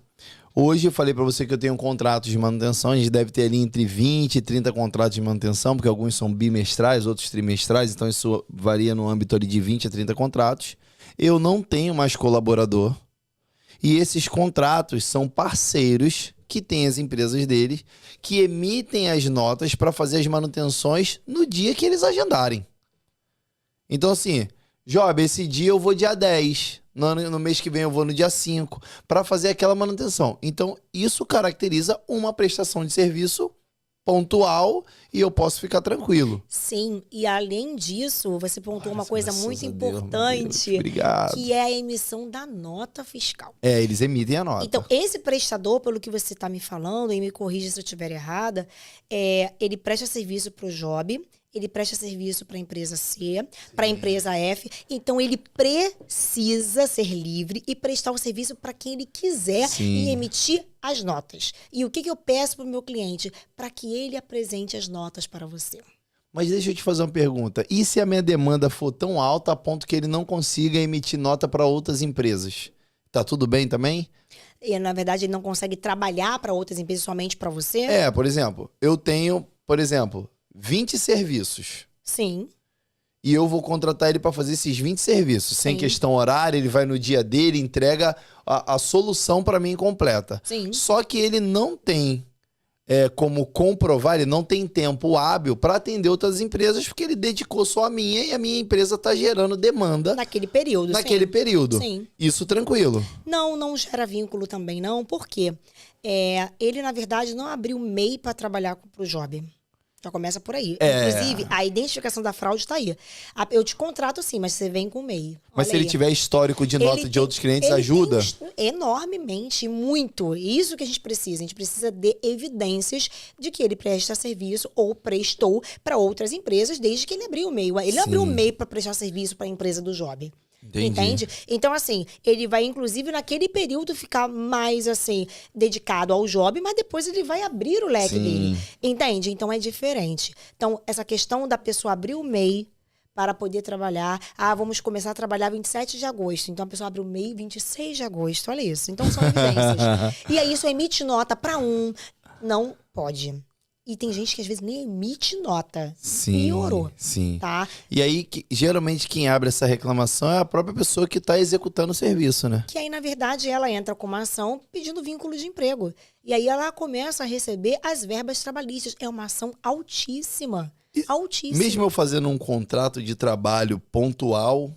S2: Hoje eu falei para você que eu tenho contratos de manutenção, a gente deve ter ali entre 20 e 30 contratos de manutenção, porque alguns são bimestrais, outros trimestrais, então isso varia no âmbito ali de 20 a 30 contratos. Eu não tenho mais colaborador e esses contratos são parceiros que têm as empresas deles, que emitem as notas para fazer as manutenções no dia que eles agendarem. Então assim, Job, esse dia eu vou dia 10, no mês que vem eu vou no dia 5, para fazer aquela manutenção. Então, isso caracteriza uma prestação de serviço pontual e eu posso ficar tranquilo.
S3: Sim, e além disso, você pontuou uma coisa muito importante,
S2: obrigado,
S3: que é a emissão da nota fiscal.
S2: Eles emitem a nota.
S3: Então, esse prestador, pelo que você está me falando, e me corrija se eu estiver errada, ele presta serviço para o Job, ele presta serviço para a empresa C, para a empresa F. Então, ele precisa ser livre e prestar o serviço para quem ele quiser e emitir as notas. E o que eu peço para o meu cliente? Para que ele apresente as notas para você.
S2: Mas deixa eu te fazer uma pergunta. E se a minha demanda for tão alta a ponto que ele não consiga emitir nota para outras empresas? Tá tudo bem também?
S3: E, na verdade, ele não consegue trabalhar para outras empresas somente para você?
S2: Por exemplo, eu tenho, 20 serviços.
S3: Sim.
S2: E eu vou contratar ele para fazer esses 20 serviços. Sem questão horária, ele vai no dia dele, entrega a solução para mim completa.
S3: Sim.
S2: Só que ele não tem como comprovar, ele não tem tempo hábil para atender outras empresas, porque ele dedicou só a minha e a minha empresa está gerando demanda.
S3: Naquele período,
S2: período.
S3: Sim.
S2: Isso tranquilo.
S3: Não gera vínculo também não, porque ele, na verdade, não abriu MEI para trabalhar para o Job. Já começa por aí. Inclusive, a identificação da fraude está aí. Eu te contrato sim, mas você vem com o MEI.
S2: Mas se ele tiver histórico de nota de outros clientes, ajuda?
S3: Enormemente, muito. Isso que a gente precisa. A gente precisa de evidências de que ele presta serviço ou prestou para outras empresas desde que ele abriu o MEI. Ele não abriu o MEI para prestar serviço para a empresa do Job.
S2: Entendi.
S3: Entende? Então, assim, ele vai, inclusive, naquele período ficar mais, assim, dedicado ao Job, mas depois ele vai abrir o leque dele. Entende? Então, é diferente. Então, essa questão da pessoa abrir o MEI para poder trabalhar. Vamos começar a trabalhar 27 de agosto. Então, a pessoa abre o MEI 26 de agosto. Olha isso. Então, são evidências. E aí, isso emite nota para não pode. E tem gente que às vezes nem emite nota.
S2: Sim,
S3: Piorou,
S2: sim.
S3: tá?
S2: E aí, geralmente, quem abre essa reclamação é a própria pessoa que está executando o serviço, né?
S3: Que aí, na verdade, ela entra com uma ação pedindo vínculo de emprego. E aí ela começa a receber as verbas trabalhistas. É uma ação altíssima. Altíssima.
S2: Mesmo eu fazendo um contrato de trabalho pontual...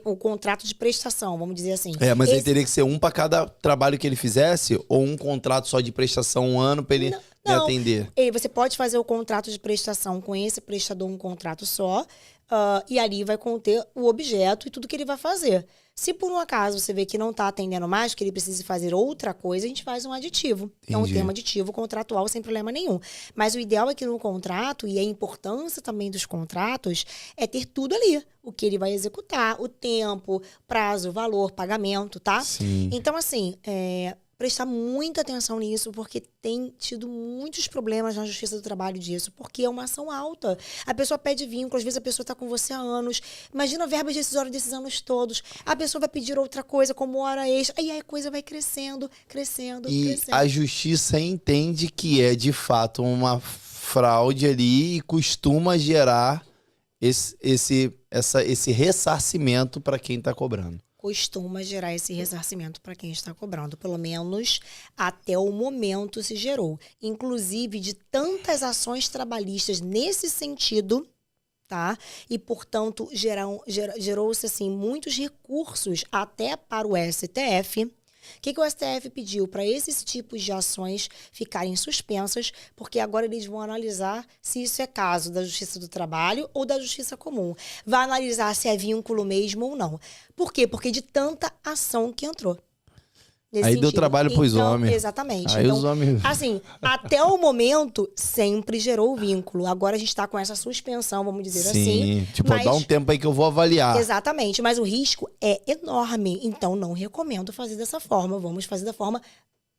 S3: O contrato de prestação, vamos dizer assim.
S2: mas aí teria que ser um para cada trabalho que ele fizesse? Ou um contrato só de prestação um ano para ele me atender?
S3: E você pode fazer o contrato de prestação com esse prestador, um contrato só, e ali vai conter o objeto e tudo que ele vai fazer. Se por um acaso você vê que não está atendendo mais, que ele precisa fazer outra coisa, a gente faz um aditivo. Então, um termo aditivo contratual sem problema nenhum. Mas o ideal é que no contrato, e a importância também dos contratos, é ter tudo ali. O que ele vai executar, o tempo, prazo, valor, pagamento, tá?
S2: Sim.
S3: Então, assim, prestar muita atenção nisso, porque tem tido muitos problemas na Justiça do Trabalho disso, porque é uma ação alta. A pessoa pede vínculo, às vezes a pessoa está com você há anos. Imagina verbas decisórias desses anos todos. A pessoa vai pedir outra coisa, como hora extra, e aí a coisa vai crescendo.
S2: E a Justiça entende que é, de fato, uma fraude ali e costuma gerar esse ressarcimento para quem está cobrando.
S3: Costuma gerar esse ressarcimento para quem está cobrando. Pelo menos até o momento se gerou. Inclusive, de tantas ações trabalhistas nesse sentido, tá? E, portanto, gerou-se assim, muitos recursos até para o STF. O que o STF pediu? Para esses tipos de ações ficarem suspensas, porque agora eles vão analisar se isso é caso da Justiça do Trabalho ou da Justiça Comum. Vai analisar se é vínculo mesmo ou não. Por quê? Porque de tanta ação que entrou.
S2: Aí deu trabalho pros homens.
S3: Exatamente.
S2: Aí
S3: então,
S2: os homens...
S3: assim, até o momento, sempre gerou vínculo. Agora a gente está com essa suspensão, vamos dizer assim.
S2: Tipo, dá um tempo aí que eu vou avaliar.
S3: Exatamente, mas o risco é enorme. Então, não recomendo fazer dessa forma. Vamos fazer da forma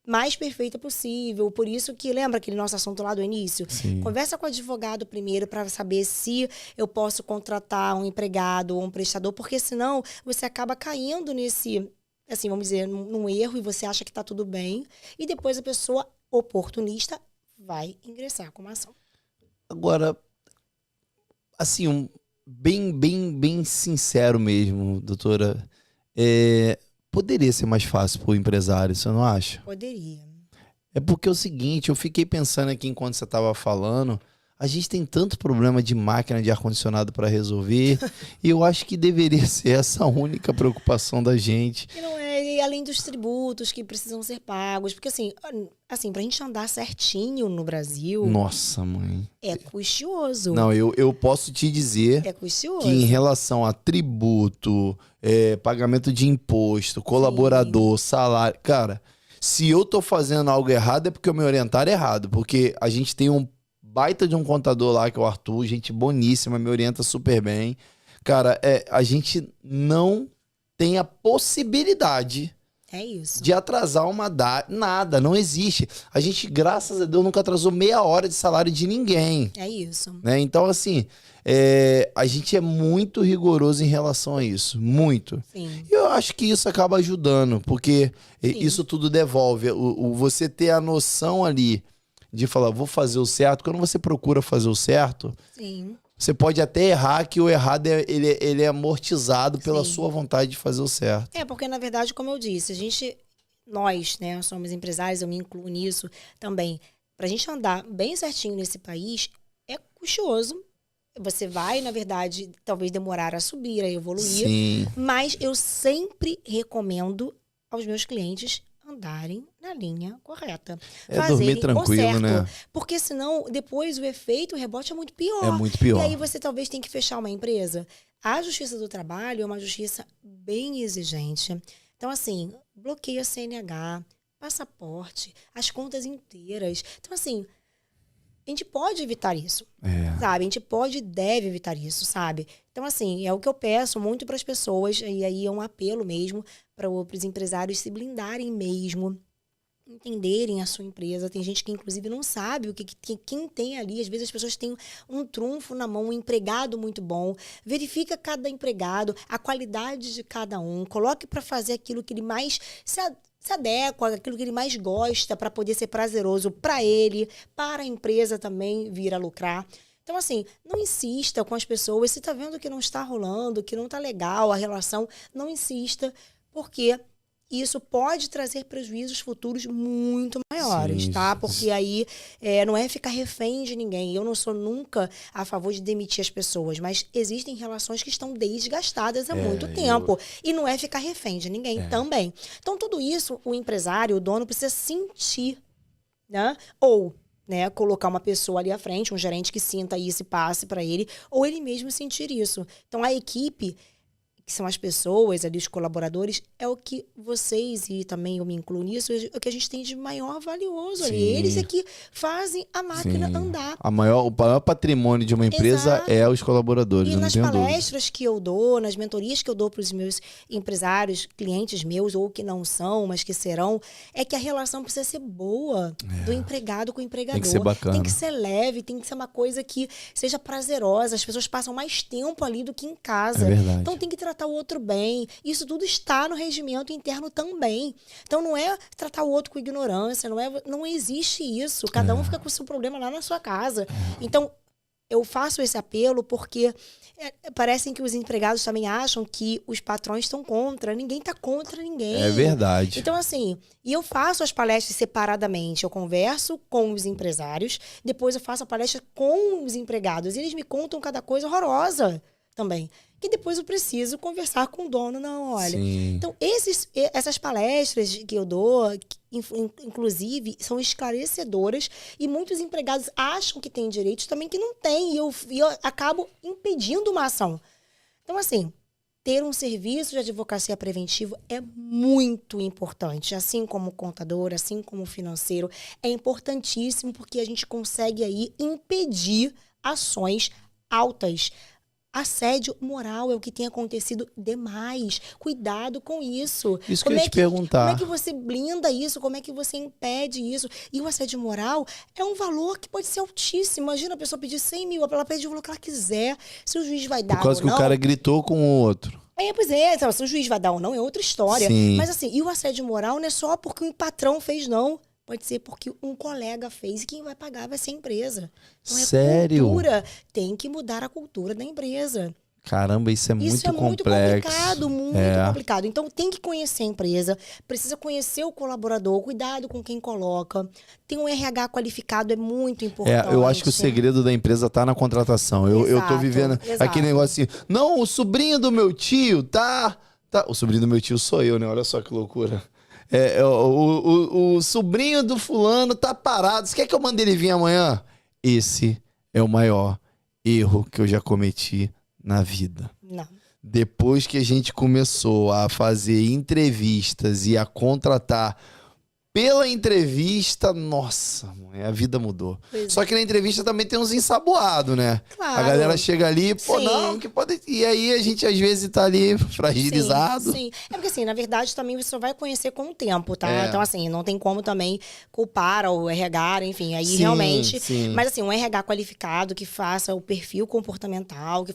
S3: mais perfeita possível. Por isso que, lembra aquele nosso assunto lá do início?
S2: Sim.
S3: Conversa com o advogado primeiro para saber se eu posso contratar um empregado ou um prestador, porque senão você acaba caindo nesse... assim, vamos dizer, num erro e você acha que está tudo bem, e depois a pessoa oportunista vai ingressar com uma ação.
S2: Agora, assim, bem sincero mesmo, doutora, poderia ser mais fácil para o empresário, você não acha?
S3: Poderia.
S2: É porque é o seguinte, eu fiquei pensando aqui enquanto você estava falando, a gente tem tanto problema de máquina de ar-condicionado para resolver e eu acho que deveria ser essa a única preocupação da gente.
S3: E não é, e além dos tributos que precisam ser pagos, porque assim, pra gente andar certinho no Brasil...
S2: Nossa, mãe.
S3: É custoso.
S2: Não, eu posso te dizer...
S3: É custoso.
S2: Que em relação a tributo, pagamento de imposto, colaborador, salário... Cara, se eu tô fazendo algo errado é porque eu me orientar errado, porque a gente tem um baita de um contador lá, que é o Arthur, gente boníssima, me orienta super bem. Cara, a gente não tem a possibilidade de atrasar uma data. Nada, não existe. A gente, graças a Deus, nunca atrasou meia hora de salário de ninguém.
S3: É isso.
S2: Né? Então, assim, a gente é muito rigoroso em relação a isso. Muito.
S3: Sim.
S2: E eu acho que isso acaba ajudando, porque isso tudo devolve. Você ter a noção ali de falar, vou fazer o certo. Quando você procura fazer o certo,
S3: sim,
S2: você pode até errar, que o errado ele é amortizado pela sua vontade de fazer o certo.
S3: Porque na verdade, como eu disse, nós, né, somos empresários, eu me incluo nisso também. Pra gente andar bem certinho nesse país, é custoso. Você vai, na verdade, talvez demorar a subir, a evoluir.
S2: Sim.
S3: Mas eu sempre recomendo aos meus clientes andarem na linha correta.
S2: Dormir tranquilo, né?
S3: Porque senão, depois, o efeito, o rebote é muito pior.
S2: É muito pior.
S3: E aí você talvez tem que fechar uma empresa. A Justiça do Trabalho é uma justiça bem exigente. Então, assim, bloqueia CNH, passaporte, as contas inteiras. Então, assim, a gente pode evitar isso, sabe? A gente pode e deve evitar isso, sabe? Então, assim, é o que eu peço muito para as pessoas, e aí é um apelo mesmo para os empresários se blindarem mesmo, entenderem a sua empresa. Tem gente que, inclusive, não sabe quem tem ali. Às vezes, as pessoas têm um trunfo na mão, um empregado muito bom. Verifica cada empregado, a qualidade de cada um. Coloque para fazer aquilo que ele mais se adequa, aquilo que ele mais gosta, para poder ser prazeroso para ele, para a empresa também vir a lucrar. Então, assim, não insista com as pessoas. Se tá vendo que não está rolando, que não tá legal a relação, não insista, porque isso pode trazer prejuízos futuros muito maiores,
S2: Sim,
S3: tá? Porque aí não é ficar refém de ninguém. Eu não sou nunca a favor de demitir as pessoas, mas existem relações que estão desgastadas há muito tempo. E não é ficar refém de ninguém também. Então, tudo isso, o empresário, o dono, precisa sentir, né? Ou, né, colocar uma pessoa ali à frente, um gerente que sinta isso e passe para ele, ou ele mesmo sentir isso. Então, a equipe, que são as pessoas ali, os colaboradores, é o que vocês, e também eu me incluo nisso, é o que a gente tem de maior valioso ali. Eles é que fazem a máquina andar.
S2: O maior patrimônio de uma empresa é os colaboradores.
S3: E
S2: eu
S3: nas
S2: não tenho
S3: palestras que eu dou, nas mentorias que eu dou para os meus empresários, clientes meus, ou que não são, mas que serão, é que a relação precisa ser boa do empregado com o empregador.
S2: Tem que ser bacana.
S3: Tem que ser leve, tem que ser uma coisa que seja prazerosa. As pessoas passam mais tempo ali do que em casa.
S2: É verdade.
S3: Então tem que tratar o outro bem. Isso tudo está no regimento interno também. Então não é tratar o outro com ignorância, não existe isso. Cada um fica com o seu problema lá na sua casa. Então eu faço esse apelo porque parecem que os empregados também acham que os patrões estão contra. Ninguém está contra ninguém.
S2: É verdade.
S3: Então, assim, e eu faço as palestras separadamente. Eu converso com os empresários, depois eu faço a palestra com os empregados. E eles me contam cada coisa horrorosa também. Que depois eu preciso conversar com o dono. Não, olha.
S2: Sim.
S3: Então, essas palestras que eu dou, inclusive, são esclarecedoras e muitos empregados acham que têm direitos também que não têm. E eu acabo impedindo uma ação. Então, assim, ter um serviço de advocacia preventiva é muito importante. Assim como o contador, assim como o financeiro. É importantíssimo porque a gente consegue aí impedir ações altas. Assédio moral é o que tem acontecido demais. Cuidado com isso.
S2: Isso que eu ia te perguntar.
S3: Como é que você blinda isso? Como é que você impede isso? E o assédio moral é um valor que pode ser altíssimo. Imagina a pessoa pedir 100 mil, ela pede o valor que ela quiser. Se o juiz vai dar ou não...
S2: Por causa que o cara gritou com o outro.
S3: Pois é. Então, se o juiz vai dar ou não é outra história.
S2: Sim.
S3: Mas assim, e o assédio moral não é só porque o patrão fez, não. Pode ser porque um colega fez e quem vai pagar vai ser a empresa. Então,
S2: Sério?
S3: Cultura. Tem que mudar a cultura da empresa.
S2: Caramba, isso é muito complexo.
S3: Isso é muito complicado, muito complicado. Então, tem que conhecer a empresa, precisa conhecer o colaborador, cuidado com quem coloca. Tem um RH qualificado, é muito importante.
S2: Eu acho que o segredo da empresa tá na contratação. Eu tô vivendo aquele negócio assim, não, o sobrinho do meu tio tá... O sobrinho do meu tio sou eu, né? Olha só que loucura. O sobrinho do fulano tá parado. Você quer que eu mande ele vir amanhã? Esse é o maior erro que eu já cometi na vida.
S3: Não.
S2: Depois que a gente começou a fazer entrevistas e a contratar pela entrevista, nossa, a vida mudou. Só que na entrevista também tem uns ensaboados, né?
S3: Claro.
S2: A galera chega ali, pô,
S3: Sim.
S2: não, que pode... E aí a gente às vezes tá ali fragilizado.
S3: Sim. É porque assim, na verdade também você só vai conhecer com o tempo, tá? Então assim, não tem como também culpar o RH, enfim, aí realmente...
S2: Sim.
S3: Mas assim, um RH qualificado que faça o perfil comportamental,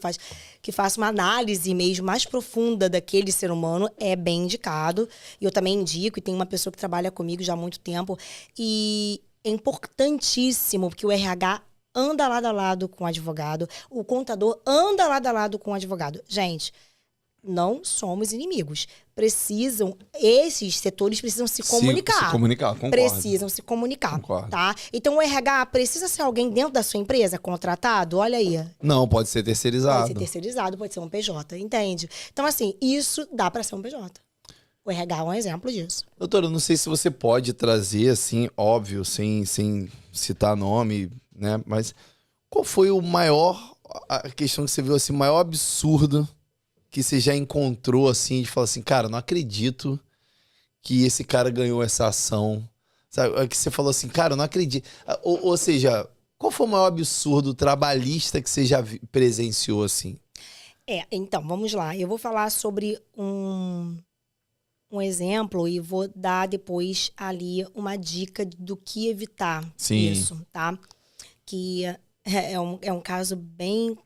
S3: que faça uma análise mesmo mais profunda daquele ser humano é bem indicado. E eu também indico, e tem uma pessoa que trabalha comigo já há muito tempo, e é importantíssimo, porque o RH anda lado a lado com o advogado, o contador anda lado a lado com o advogado. Gente, não somos inimigos. Esses setores precisam se comunicar.
S2: Se comunicar, concordo.
S3: Precisam se comunicar, tá? Então o RH precisa ser alguém dentro da sua empresa, contratado? Olha aí.
S2: Não, pode ser terceirizado.
S3: Pode ser terceirizado, pode ser um PJ, entende? Então assim, isso dá para ser um PJ. O RH é um exemplo disso.
S2: Doutora, eu não sei se você pode trazer, assim, óbvio, sem citar nome, né? Mas qual foi a questão que você viu, assim, o maior absurdo que você já encontrou, assim, de falar assim, cara, não acredito que esse cara ganhou essa ação. Sabe? Que você falou assim, cara, eu não acredito. Ou seja, qual foi o maior absurdo trabalhista que você já presenciou, assim?
S3: Então, vamos lá. Eu vou falar sobre um um exemplo e vou dar depois ali uma dica do que evitar isso, tá? Que é um caso bem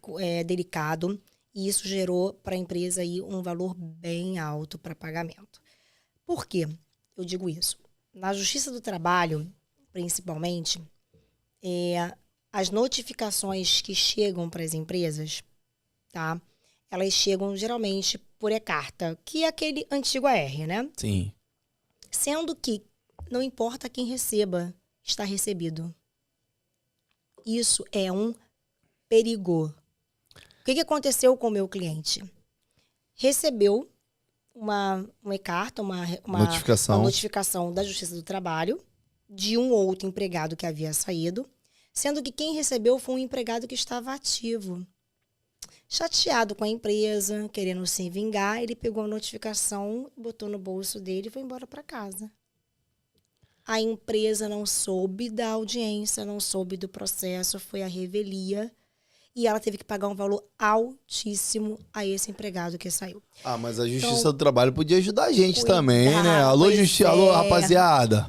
S3: delicado e isso gerou para a empresa aí um valor bem alto para pagamento. Por quê? Eu digo isso. Na Justiça do Trabalho, principalmente, as notificações que chegam para as empresas, tá? Elas chegam geralmente por e-carta, que é aquele antigo AR, né?
S2: Sim.
S3: Sendo que não importa quem receba, está recebido. Isso é um perigo. O que aconteceu com o meu cliente? Recebeu uma e-carta, uma notificação da Justiça do Trabalho de um outro empregado que havia saído, sendo que quem recebeu foi um empregado que estava ativo. Chateado com a empresa, querendo se vingar, ele pegou a notificação, botou no bolso dele e foi embora para casa. A empresa não soube da audiência, não soube do processo, foi a revelia e ela teve que pagar um valor altíssimo a esse empregado que saiu.
S2: Ah, mas a Justiça do Trabalho podia ajudar a gente também, né? Alô, alô, rapaziada.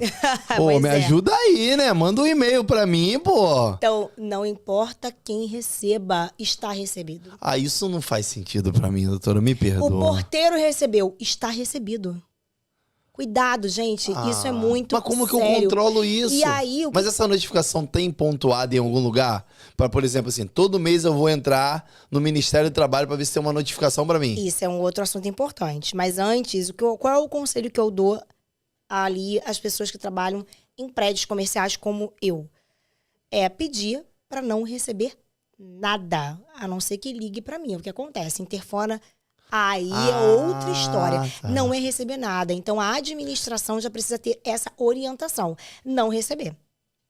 S2: Pô, me ajuda aí, né? Manda um e-mail pra mim, pô.
S3: Então, não importa quem receba, está recebido.
S2: Ah, isso não faz sentido pra mim, doutora, me perdoa.
S3: O porteiro recebeu, está recebido. Cuidado, gente, isso é muito sério.
S2: Mas como que eu controlo isso?
S3: E aí,
S2: Mas essa notificação tem pontuado em algum lugar? Para, por exemplo, assim, todo mês eu vou entrar no Ministério do Trabalho para ver se tem uma notificação para mim.
S3: Isso é um outro assunto importante. Mas antes, qual é o conselho que eu dou ali às pessoas que trabalham em prédios comerciais como eu? É pedir para não receber nada, a não ser que ligue para mim. O que acontece? Interfona. Aí é outra história.
S2: Tá.
S3: Não é receber nada. Então, a administração já precisa ter essa orientação. Não receber,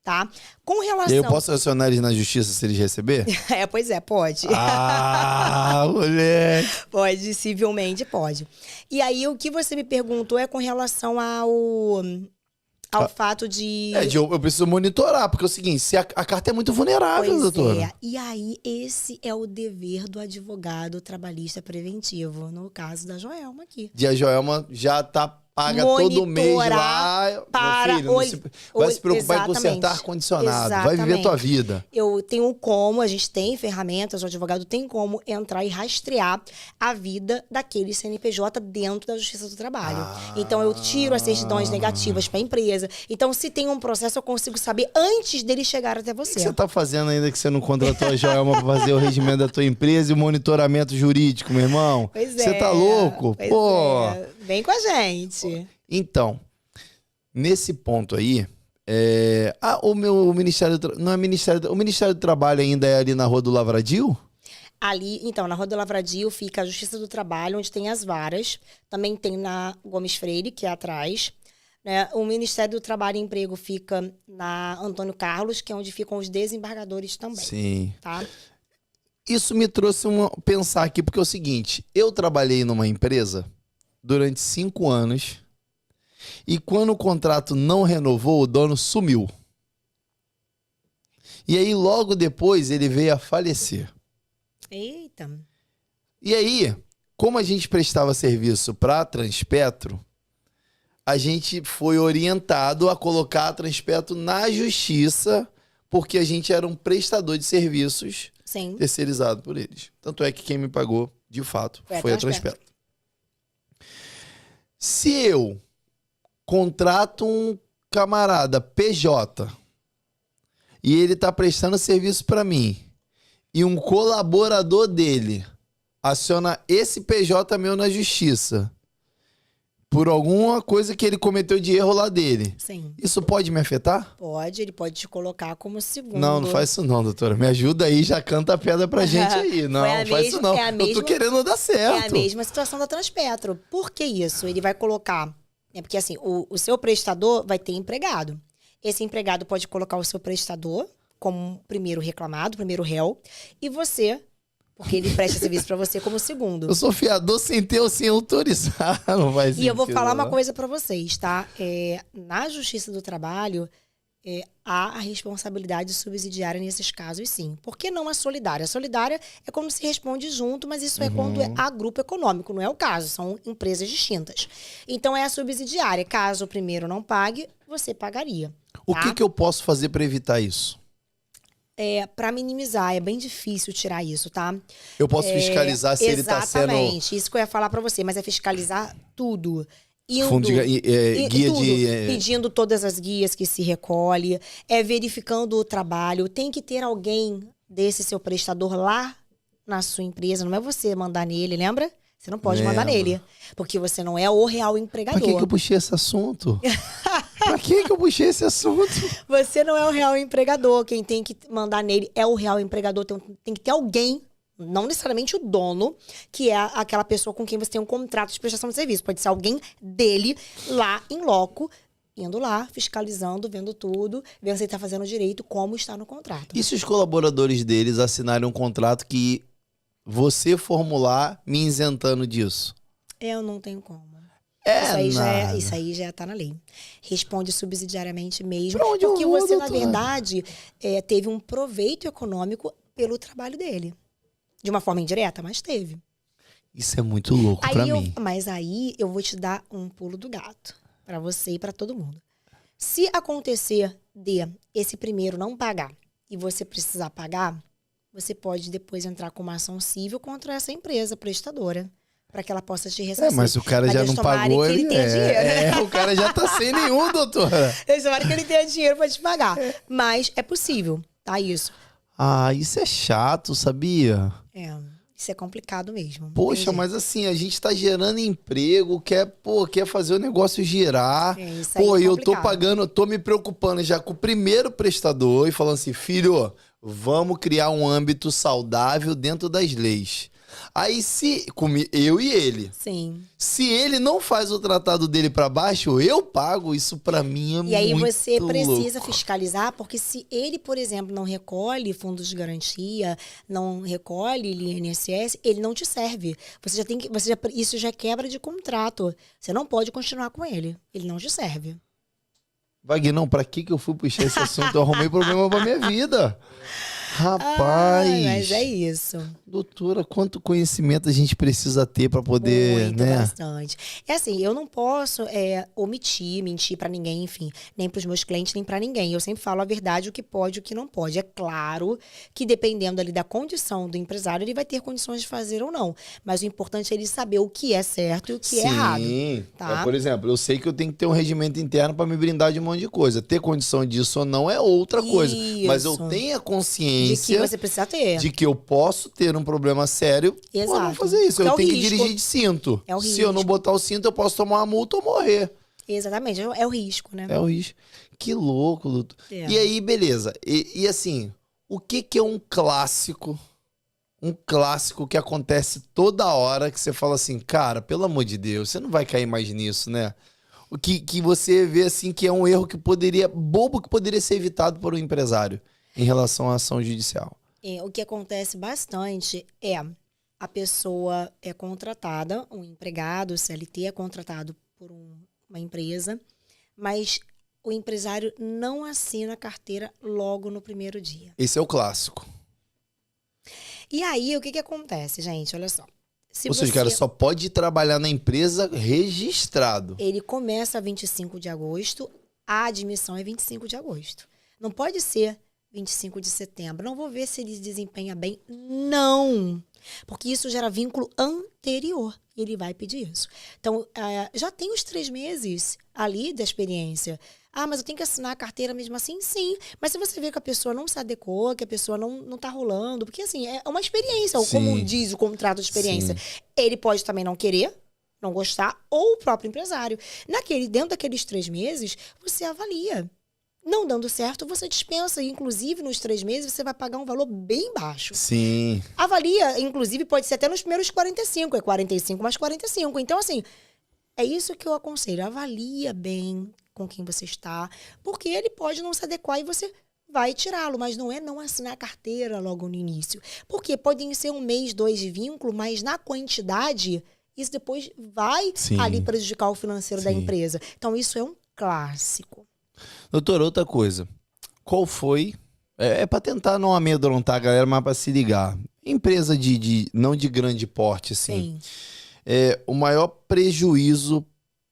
S3: tá? Com relação...
S2: Eu posso acionar eles na justiça se eles receber?
S3: Pois é, pode.
S2: Ah, moleque!
S3: Pode, civilmente pode. E aí, o que você me perguntou é com relação ao fato de...
S2: Eu preciso monitorar, porque é o seguinte, se a carta é muito vulnerável, doutora.
S3: E aí, esse é o dever do advogado trabalhista preventivo, no caso da Joelma aqui.
S2: E a Joelma já tá paga todo mês lá.
S3: Para
S2: meu filho, vai se preocupar em consertar ar-condicionado. Vai viver tua vida.
S3: Eu tenho como, a gente tem ferramentas, o advogado tem como entrar e rastrear a vida daquele CNPJ dentro da Justiça do Trabalho. Então, eu tiro as certidões negativas para a empresa. Então, se tem um processo, eu consigo saber antes dele chegar até você.
S2: O que você tá fazendo ainda que você não contratou a Joelma para fazer o regimento da tua empresa e o monitoramento jurídico, meu irmão?
S3: Pois
S2: Você tá louco? Pô!
S3: Vem com a gente.
S2: Então, nesse ponto aí, o Ministério não é o Ministério do Trabalho ainda é ali na Rua do Lavradio?
S3: Ali, então, na Rua do Lavradio fica a Justiça do Trabalho, onde tem as varas. Também tem na Gomes Freire, que é atrás. Né? O Ministério do Trabalho e Emprego fica na Antônio Carlos, que é onde ficam os desembargadores também.
S2: Sim.
S3: Tá?
S2: Isso me trouxe pensar aqui, porque é o seguinte, eu trabalhei numa empresa durante 5 anos e quando o contrato não renovou, o dono sumiu. E aí, logo depois, ele veio a falecer.
S3: Eita!
S2: E aí, como a gente prestava serviço para a Transpetro, a gente foi orientado a colocar a Transpetro na justiça, porque a gente era um prestador de serviços terceirizado por eles. Tanto é que quem me pagou, de fato, foi a Transpetro. Se eu contrato um camarada PJ e ele está prestando serviço para mim e um colaborador dele aciona esse PJ meu na justiça por alguma coisa que ele cometeu de erro lá dele.
S3: Sim.
S2: Isso pode me afetar?
S3: Pode, ele pode te colocar como segundo.
S2: Não, não faz isso não, doutora. Me ajuda aí, já canta a pedra pra gente aí. Não, não faz isso não. Eu tô querendo dar certo.
S3: É a mesma situação da Transpetro. Por que isso? Ele vai colocar... Porque assim, o seu prestador vai ter empregado. Esse empregado pode colocar o seu prestador como primeiro reclamado, primeiro réu, e você... Porque ele presta serviço pra você como segundo.
S2: Eu sou fiador sem autorizar, não vai ser.
S3: E eu vou falar uma coisa pra vocês, tá? Na Justiça do Trabalho, há a responsabilidade subsidiária nesses casos, sim. Por que não a solidária? A solidária é quando se responde junto, mas isso é quando há grupo econômico, não é o caso, são empresas distintas. Então, é a subsidiária. Caso o primeiro não pague, você pagaria.
S2: O que eu posso fazer para evitar isso?
S3: Para minimizar, é bem difícil tirar isso, tá?
S2: Eu posso fiscalizar se ele está sendo...
S3: Exatamente, isso que eu ia falar para você, mas é fiscalizar tudo.
S2: Fundo de, guia
S3: tudo,
S2: de...
S3: pedindo todas as guias que se recolhe, verificando o trabalho. Tem que ter alguém desse seu prestador lá na sua empresa. Não é você mandar nele, lembra? Você não pode mandar nele, porque você não é o real empregador.
S2: Pra que eu puxei esse assunto? Pra que eu puxei esse assunto?
S3: Você não é o real empregador. Quem tem que mandar nele é o real empregador. Tem que ter alguém, não necessariamente o dono, que é aquela pessoa com quem você tem um contrato de prestação de serviço. Pode ser alguém dele lá em loco, indo lá, fiscalizando, vendo tudo, vendo se ele está fazendo direito, como está no contrato.
S2: E se os colaboradores deles assinarem um contrato que você formular me isentando disso?
S3: Eu não tenho como. Isso aí já tá na lei. Responde subsidiariamente mesmo. Porque você, na verdade, teve um proveito econômico pelo trabalho dele. De uma forma indireta, mas teve.
S2: Isso é muito louco pra mim.
S3: Mas aí eu vou te dar um pulo do gato. Pra você e pra todo mundo. Se acontecer de esse primeiro não pagar e você precisar pagar, você pode depois entrar com uma ação civil contra essa empresa prestadora. Pra que ela possa te ressarcir.
S2: Mas o cara já não pagou,
S3: ele tenha dinheiro.
S2: O cara já tá sem nenhum, doutora.
S3: Eles tomaram que ele tenha dinheiro pra te pagar. Mas é possível, tá? Isso.
S2: Isso é chato, sabia?
S3: Isso é complicado mesmo.
S2: Poxa, mas assim, a gente tá gerando emprego, quer fazer o negócio girar.
S3: Isso aí é
S2: eu tô pagando, tô me preocupando já com o primeiro prestador e falando assim, filho, vamos criar um âmbito saudável dentro das leis. Aí eu e ele.
S3: Sim.
S2: Se ele não faz o tratado dele pra baixo, eu pago. Isso pra mim é muito louco.
S3: E aí você precisa fiscalizar, porque se ele, por exemplo, não recolhe fundos de garantia, não recolhe INSS, ele não te serve. Isso já quebra de contrato. Você não pode continuar com ele. Ele não te serve.
S2: Vagnão, pra que eu fui puxar esse assunto? Eu arrumei problema pra minha vida. Rapaz!
S3: Mas é isso.
S2: Doutora, quanto conhecimento a gente precisa ter para poder,
S3: Muito, bastante. É assim, eu não posso mentir para ninguém, enfim, nem para os meus clientes, nem para ninguém. Eu sempre falo a verdade, o que pode e o que não pode. É claro que dependendo ali da condição do empresário, ele vai ter condições de fazer ou não. Mas o importante é ele saber o que é certo e o que é errado. Sim. Tá?
S2: Por exemplo, eu sei que eu tenho que ter um regimento interno para me brindar de um monte de coisa. Ter condição disso ou não é outra coisa. Mas eu tenho a consciência
S3: de que você precisa ter.
S2: De que eu posso ter um problema sério.
S3: Exato.
S2: Não fazer isso. Eu tenho que dirigir de cinto.
S3: É o risco.
S2: Se eu não botar o cinto, eu posso tomar uma multa ou morrer.
S3: Exatamente. É o risco, né?
S2: É o risco. Que louco, doutor. E aí, beleza. E assim, o que é um clássico? Um clássico que acontece toda hora que você fala assim, cara, pelo amor de Deus, você não vai cair mais nisso, né? O que você vê assim que é um erro que bobo que poderia ser evitado por um empresário em relação à ação judicial.
S3: O que acontece bastante é a pessoa é contratada, um empregado, CLT é contratado por uma empresa, mas o empresário não assina a carteira logo no primeiro dia.
S2: Esse é o clássico.
S3: E aí, o que acontece, gente? Olha só.
S2: Ou seja, o cara só pode trabalhar na empresa registrado.
S3: Ele começa 25 de agosto, a admissão é 25 de agosto. Não pode ser 25 de setembro. Não vou ver se ele desempenha bem. Não! Porque isso gera vínculo anterior. E ele vai pedir isso. Então, já tem os 3 meses ali da experiência. Mas eu tenho que assinar a carteira mesmo assim? Sim. Mas se você vê que a pessoa não se adequou, que a pessoa não tá rolando, porque assim, é uma experiência, ou como diz o contrato de experiência. Sim. Ele pode também não querer, não gostar, ou o próprio empresário. Dentro daqueles 3 meses, você avalia. Não dando certo, você dispensa. Inclusive, nos 3 meses, você vai pagar um valor bem baixo.
S2: Sim.
S3: Avalia, inclusive, pode ser até nos primeiros 45. É 45 mais 45. Então, assim, é isso que eu aconselho. Avalia bem com quem você está. Porque ele pode não se adequar e você vai tirá-lo. Mas não é não assinar a carteira logo no início. Porque podem ser 1 mês, 2 de vínculo, mas na quantidade, isso depois vai ali prejudicar o financeiro da empresa. Então, isso é um clássico.
S2: Doutor, outra coisa. Qual foi? É para tentar não amedrontar a galera, mas para se ligar. Empresa não de grande porte, assim.
S3: Sim.
S2: O maior prejuízo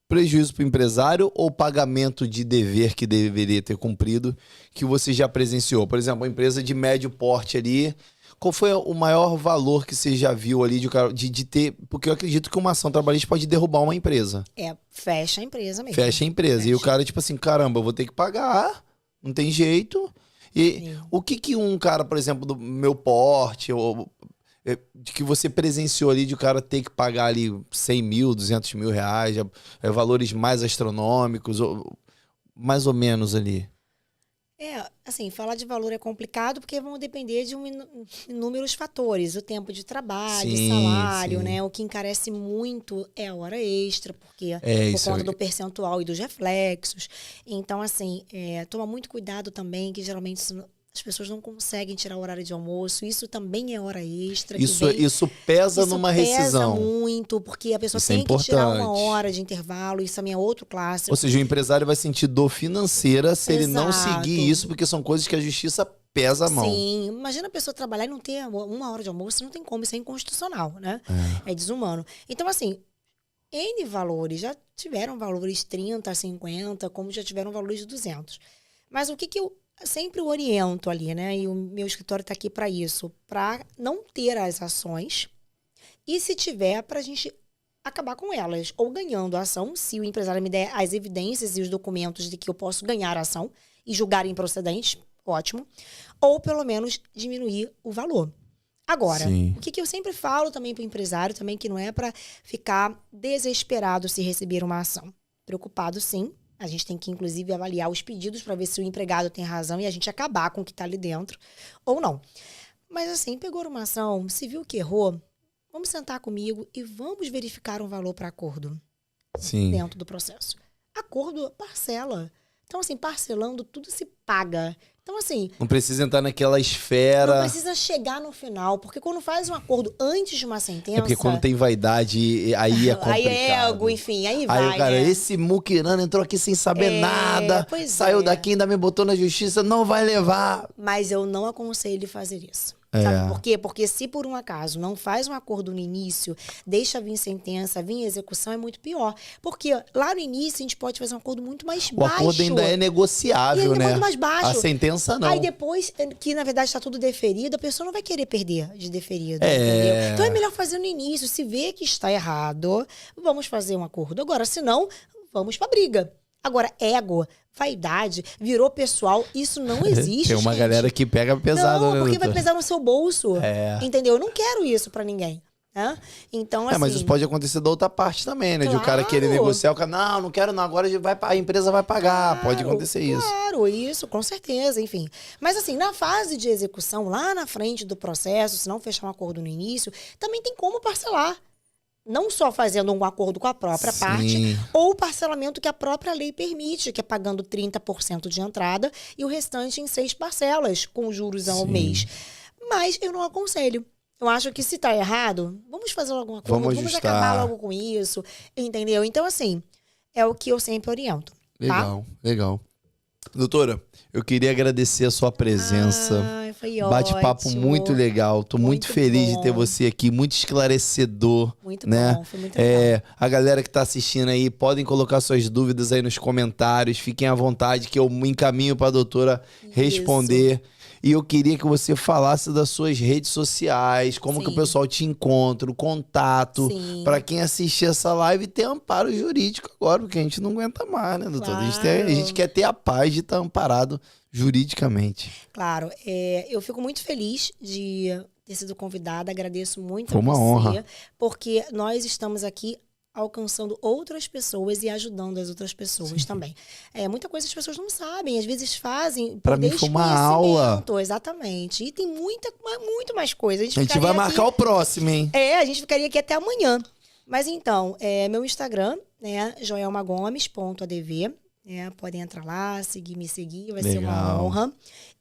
S2: para o empresário ou pagamento de dever que deveria ter cumprido que você já presenciou? Por exemplo, uma empresa de médio porte ali, qual foi o maior valor que você já viu ali de ter? Porque eu acredito que uma ação trabalhista pode derrubar uma empresa.
S3: Fecha a empresa mesmo.
S2: Fecha a empresa.
S3: Fecha.
S2: E o cara, tipo assim, caramba, eu vou ter que pagar, não tem jeito. E
S3: Sim.
S2: o que um cara, por exemplo, do meu porte, de que você presenciou ali de o cara ter que pagar ali 100 mil, 200 mil reais, valores mais astronômicos, mais ou menos ali?
S3: Assim, falar de valor é complicado porque vão depender de inúmeros fatores. O tempo de trabalho,
S2: Sim,
S3: salário,
S2: sim.
S3: né? O que encarece muito é a hora extra, porque por
S2: isso
S3: conta do percentual e dos reflexos. Então, assim, toma muito cuidado também, que geralmente as pessoas não conseguem tirar o horário de almoço. Isso também é hora extra.
S2: Isso pesa numa rescisão.
S3: Pesa muito, porque a pessoa
S2: Isso é
S3: tem que tirar uma
S2: importante.
S3: hora de intervalo. Isso também é outro clássico.
S2: Ou seja, o empresário vai sentir dor financeira se ele não
S3: Exato.
S2: seguir isso, porque são coisas que a justiça pesa a mão.
S3: Sim, imagina a pessoa trabalhar e não ter uma hora de almoço, não tem como, isso é inconstitucional, né? É desumano. Então, assim, N valores, já tiveram valores 30, 50, como já tiveram valores de 200. Mas o que eu sempre oriento ali, né? E o meu escritório está aqui para isso, para não ter as ações e se tiver, para a gente acabar com elas, ou ganhando a ação, se o empresário me der as evidências e os documentos de que eu posso ganhar a ação e julgar improcedente, ótimo, ou pelo menos diminuir o valor. Agora,
S2: Sim.
S3: o que eu sempre falo também para o empresário, também que não é para ficar desesperado se receber uma ação. Preocupado, sim. A gente tem que, inclusive, avaliar os pedidos para ver se o empregado tem razão e a gente acabar com o que está ali dentro ou não. Mas assim, pegou uma ação, se viu que errou, vamos sentar comigo e vamos verificar um valor para acordo.
S2: Sim.
S3: Dentro do processo. Acordo, parcela. Então, assim, parcelando, tudo se paga. Então, assim...
S2: Não precisa entrar naquela esfera...
S3: Não precisa chegar no final, porque quando faz um acordo antes de uma sentença...
S2: porque quando tem vaidade, aí é complicado.
S3: Aí é ego, enfim, aí vai,
S2: Aí o cara,
S3: né?
S2: esse muquirano entrou aqui sem saber nada, saiu daqui, ainda me botou na justiça, não vai levar.
S3: Mas eu não aconselho ele fazer isso. Sabe por quê? Porque se por um acaso não faz um acordo no início, deixa vir sentença, vir execução, é muito pior. Porque lá no início a gente pode fazer um acordo muito mais baixo.
S2: O acordo ainda é negociável,
S3: ainda
S2: né?
S3: É muito mais baixo.
S2: A sentença não.
S3: Aí depois, que na verdade está tudo deferido, a pessoa não vai querer perder de deferido, entendeu? Então é melhor fazer no início. Se vê que está errado, vamos fazer um acordo. Agora, se não, vamos pra briga. Agora, ego, vaidade, virou pessoal, isso não existe,
S2: Tem uma
S3: gente.
S2: galera que pega pesado,
S3: não,
S2: né,
S3: porque
S2: doutor?
S3: vai pesar no seu bolso, entendeu? Eu não quero isso pra ninguém, né? Então, assim...
S2: mas isso pode acontecer da outra parte também, né? De o cara querer negociar, o cara, não quero não, agora a empresa vai pagar, pode acontecer isso.
S3: Claro, isso, com certeza, enfim. Mas assim, na fase de execução, lá na frente do processo, se não fechar um acordo no início, também tem como parcelar. Não só fazendo um acordo com a própria parte, ou o parcelamento que a própria lei permite, que é pagando 30% de entrada e o restante em 6 parcelas, com juros ao mês. Mas eu não aconselho. Eu acho que se tá errado, vamos fazer alguma coisa, vamos acabar logo com isso, entendeu? Então, assim, é o que eu sempre oriento.
S2: Legal, legal. Doutora, eu queria agradecer a sua presença.
S3: Foi
S2: Bate-papo muito legal. Tô muito feliz de ter você aqui, muito esclarecedor.
S3: Muito
S2: né?
S3: bom, foi muito legal.
S2: A galera que tá assistindo aí, podem colocar suas dúvidas aí nos comentários. Fiquem à vontade que eu encaminho pra doutora responder. E eu queria que você falasse das suas redes sociais, como que o pessoal te encontra, o contato, para quem assistir essa live ter amparo jurídico agora, porque a gente não aguenta mais, né, doutora?
S3: Claro.
S2: A gente quer ter a paz de estar amparado juridicamente.
S3: Claro, eu fico muito feliz de ter sido convidada, agradeço muito
S2: Foi uma honra.
S3: porque nós estamos aqui alcançando outras pessoas e ajudando as outras pessoas também. Muita coisa as pessoas não sabem, às vezes fazem
S2: Pra mim foi uma aula.
S3: Exatamente. E tem muito mais coisa.
S2: A gente vai marcar o próximo, hein?
S3: A gente ficaria aqui até amanhã. Mas então, meu Instagram, né, joelmagomes.adv. Podem entrar lá, me seguir, vai ser uma honra.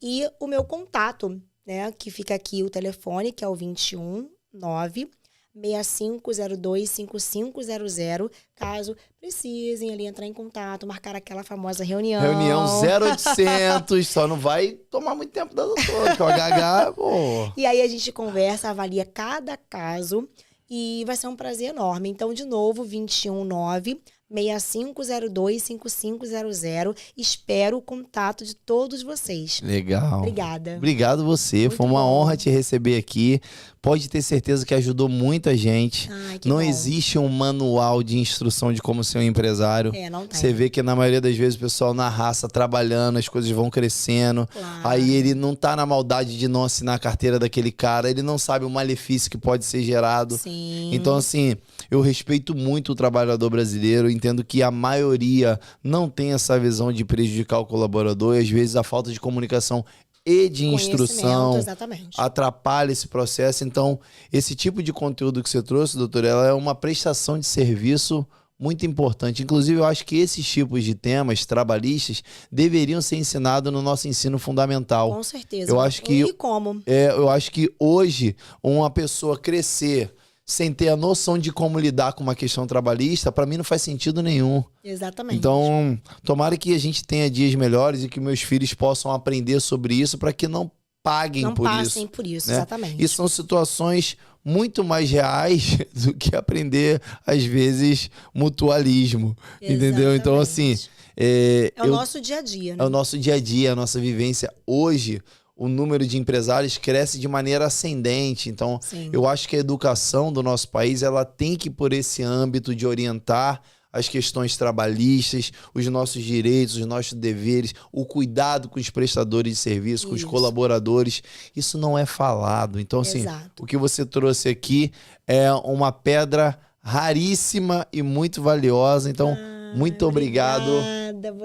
S3: E o meu contato, né, que fica aqui o telefone, que é o 21 9 6502-5500, caso precisem ali entrar em contato, marcar aquela famosa reunião.
S2: Reunião 0800, só não vai tomar muito tempo da doutora, que o HH, pô.
S3: E aí a gente conversa, avalia cada caso e vai ser um prazer enorme. Então, de novo, 219-6502-5500. Espero o contato de todos vocês.
S2: Legal.
S3: Obrigada.
S2: Obrigado você.
S3: Muito
S2: Foi uma
S3: bom.
S2: honra te receber aqui. Pode ter certeza que ajudou muita gente.
S3: Ai, que
S2: Não
S3: bom.
S2: existe um manual de instrução de como ser um empresário.
S3: Não tem.
S2: Você vê que na maioria das vezes o pessoal na raça trabalhando, as coisas vão crescendo.
S3: Claro.
S2: Aí ele não tá na maldade de não assinar a carteira daquele cara, ele não sabe o malefício que pode ser gerado.
S3: Sim.
S2: Então, assim, eu respeito muito o trabalhador brasileiro, entendo que a maioria não tem essa visão de prejudicar o colaborador e às vezes a falta de comunicação e de instrução
S3: Exatamente.
S2: atrapalha esse processo. Então, esse tipo de conteúdo que você trouxe, doutora, ela é uma prestação de serviço muito importante. Inclusive, eu acho que esses tipos de temas trabalhistas deveriam ser ensinados no nosso ensino fundamental.
S3: Com certeza.
S2: Eu acho que
S3: E como?
S2: eu acho que hoje uma pessoa crescer sem ter a noção de como lidar com uma questão trabalhista, para mim não faz sentido nenhum.
S3: Exatamente.
S2: Então, tomara que a gente tenha dias melhores e que meus filhos possam aprender sobre isso para que não paguem
S3: não
S2: por
S3: passem
S2: isso.
S3: por isso,
S2: né?
S3: exatamente.
S2: E são situações muito mais reais do que aprender, às vezes, mutualismo. Entendeu? Então, assim...
S3: É o nosso dia a dia, né?
S2: É o nosso dia a dia, a nossa vivência. Hoje, o número de empresários cresce de maneira ascendente. Então,
S3: Sim.
S2: eu acho que a educação do nosso país, ela tem que ir por esse âmbito de orientar as questões trabalhistas, os nossos direitos, os nossos deveres, o cuidado com os prestadores de serviço, com os colaboradores. Isso não é falado. Então, assim,
S3: Exato.
S2: o que você trouxe aqui é uma pedra raríssima e muito valiosa. Então, muito obrigado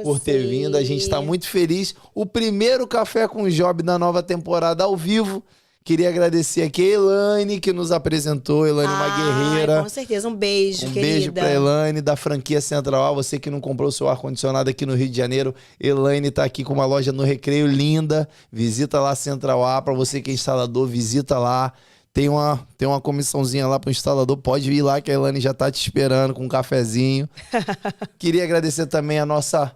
S2: por ter vindo. A gente está muito feliz. O primeiro Café com Job da nova temporada ao vivo. Queria agradecer aqui a Elaine, que nos apresentou. Elaine, uma guerreira.
S3: Com certeza. Um beijo, querida.
S2: Um beijo pra Elaine, da franquia Central. Você que não comprou seu ar-condicionado aqui no Rio de Janeiro, Elaine tá aqui com uma loja no Recreio linda. Visita lá a Central A. Pra você que é instalador, visita lá. Tem uma comissãozinha lá pro instalador. Pode ir lá que a Elaine já tá te esperando com um cafezinho. Queria agradecer também a nossa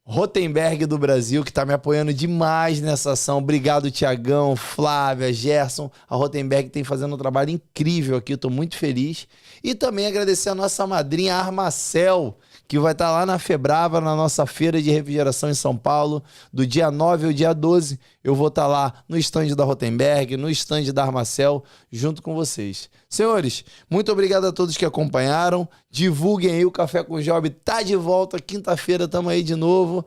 S2: Rotenberg do Brasil, que tá me apoiando demais nessa ação. Obrigado, Tiagão, Flávia, Gerson. A Rotenberg tem fazendo um trabalho incrível aqui, eu tô muito feliz. E também agradecer a nossa madrinha Armacel, que vai estar lá na Febrava, na nossa feira de refrigeração em São Paulo, do dia 9 ao dia 12. Eu vou estar lá no estande da Rotenberg, no estande da Armacel, junto com vocês. Senhores, muito obrigado a todos que acompanharam. Divulguem aí, o Café com Job tá de volta. Quinta-feira estamos aí de novo.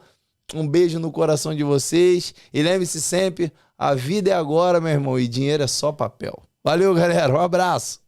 S2: Um beijo no coração de vocês. E lembre-se sempre, a vida é agora, meu irmão, e dinheiro é só papel. Valeu, galera. Um abraço.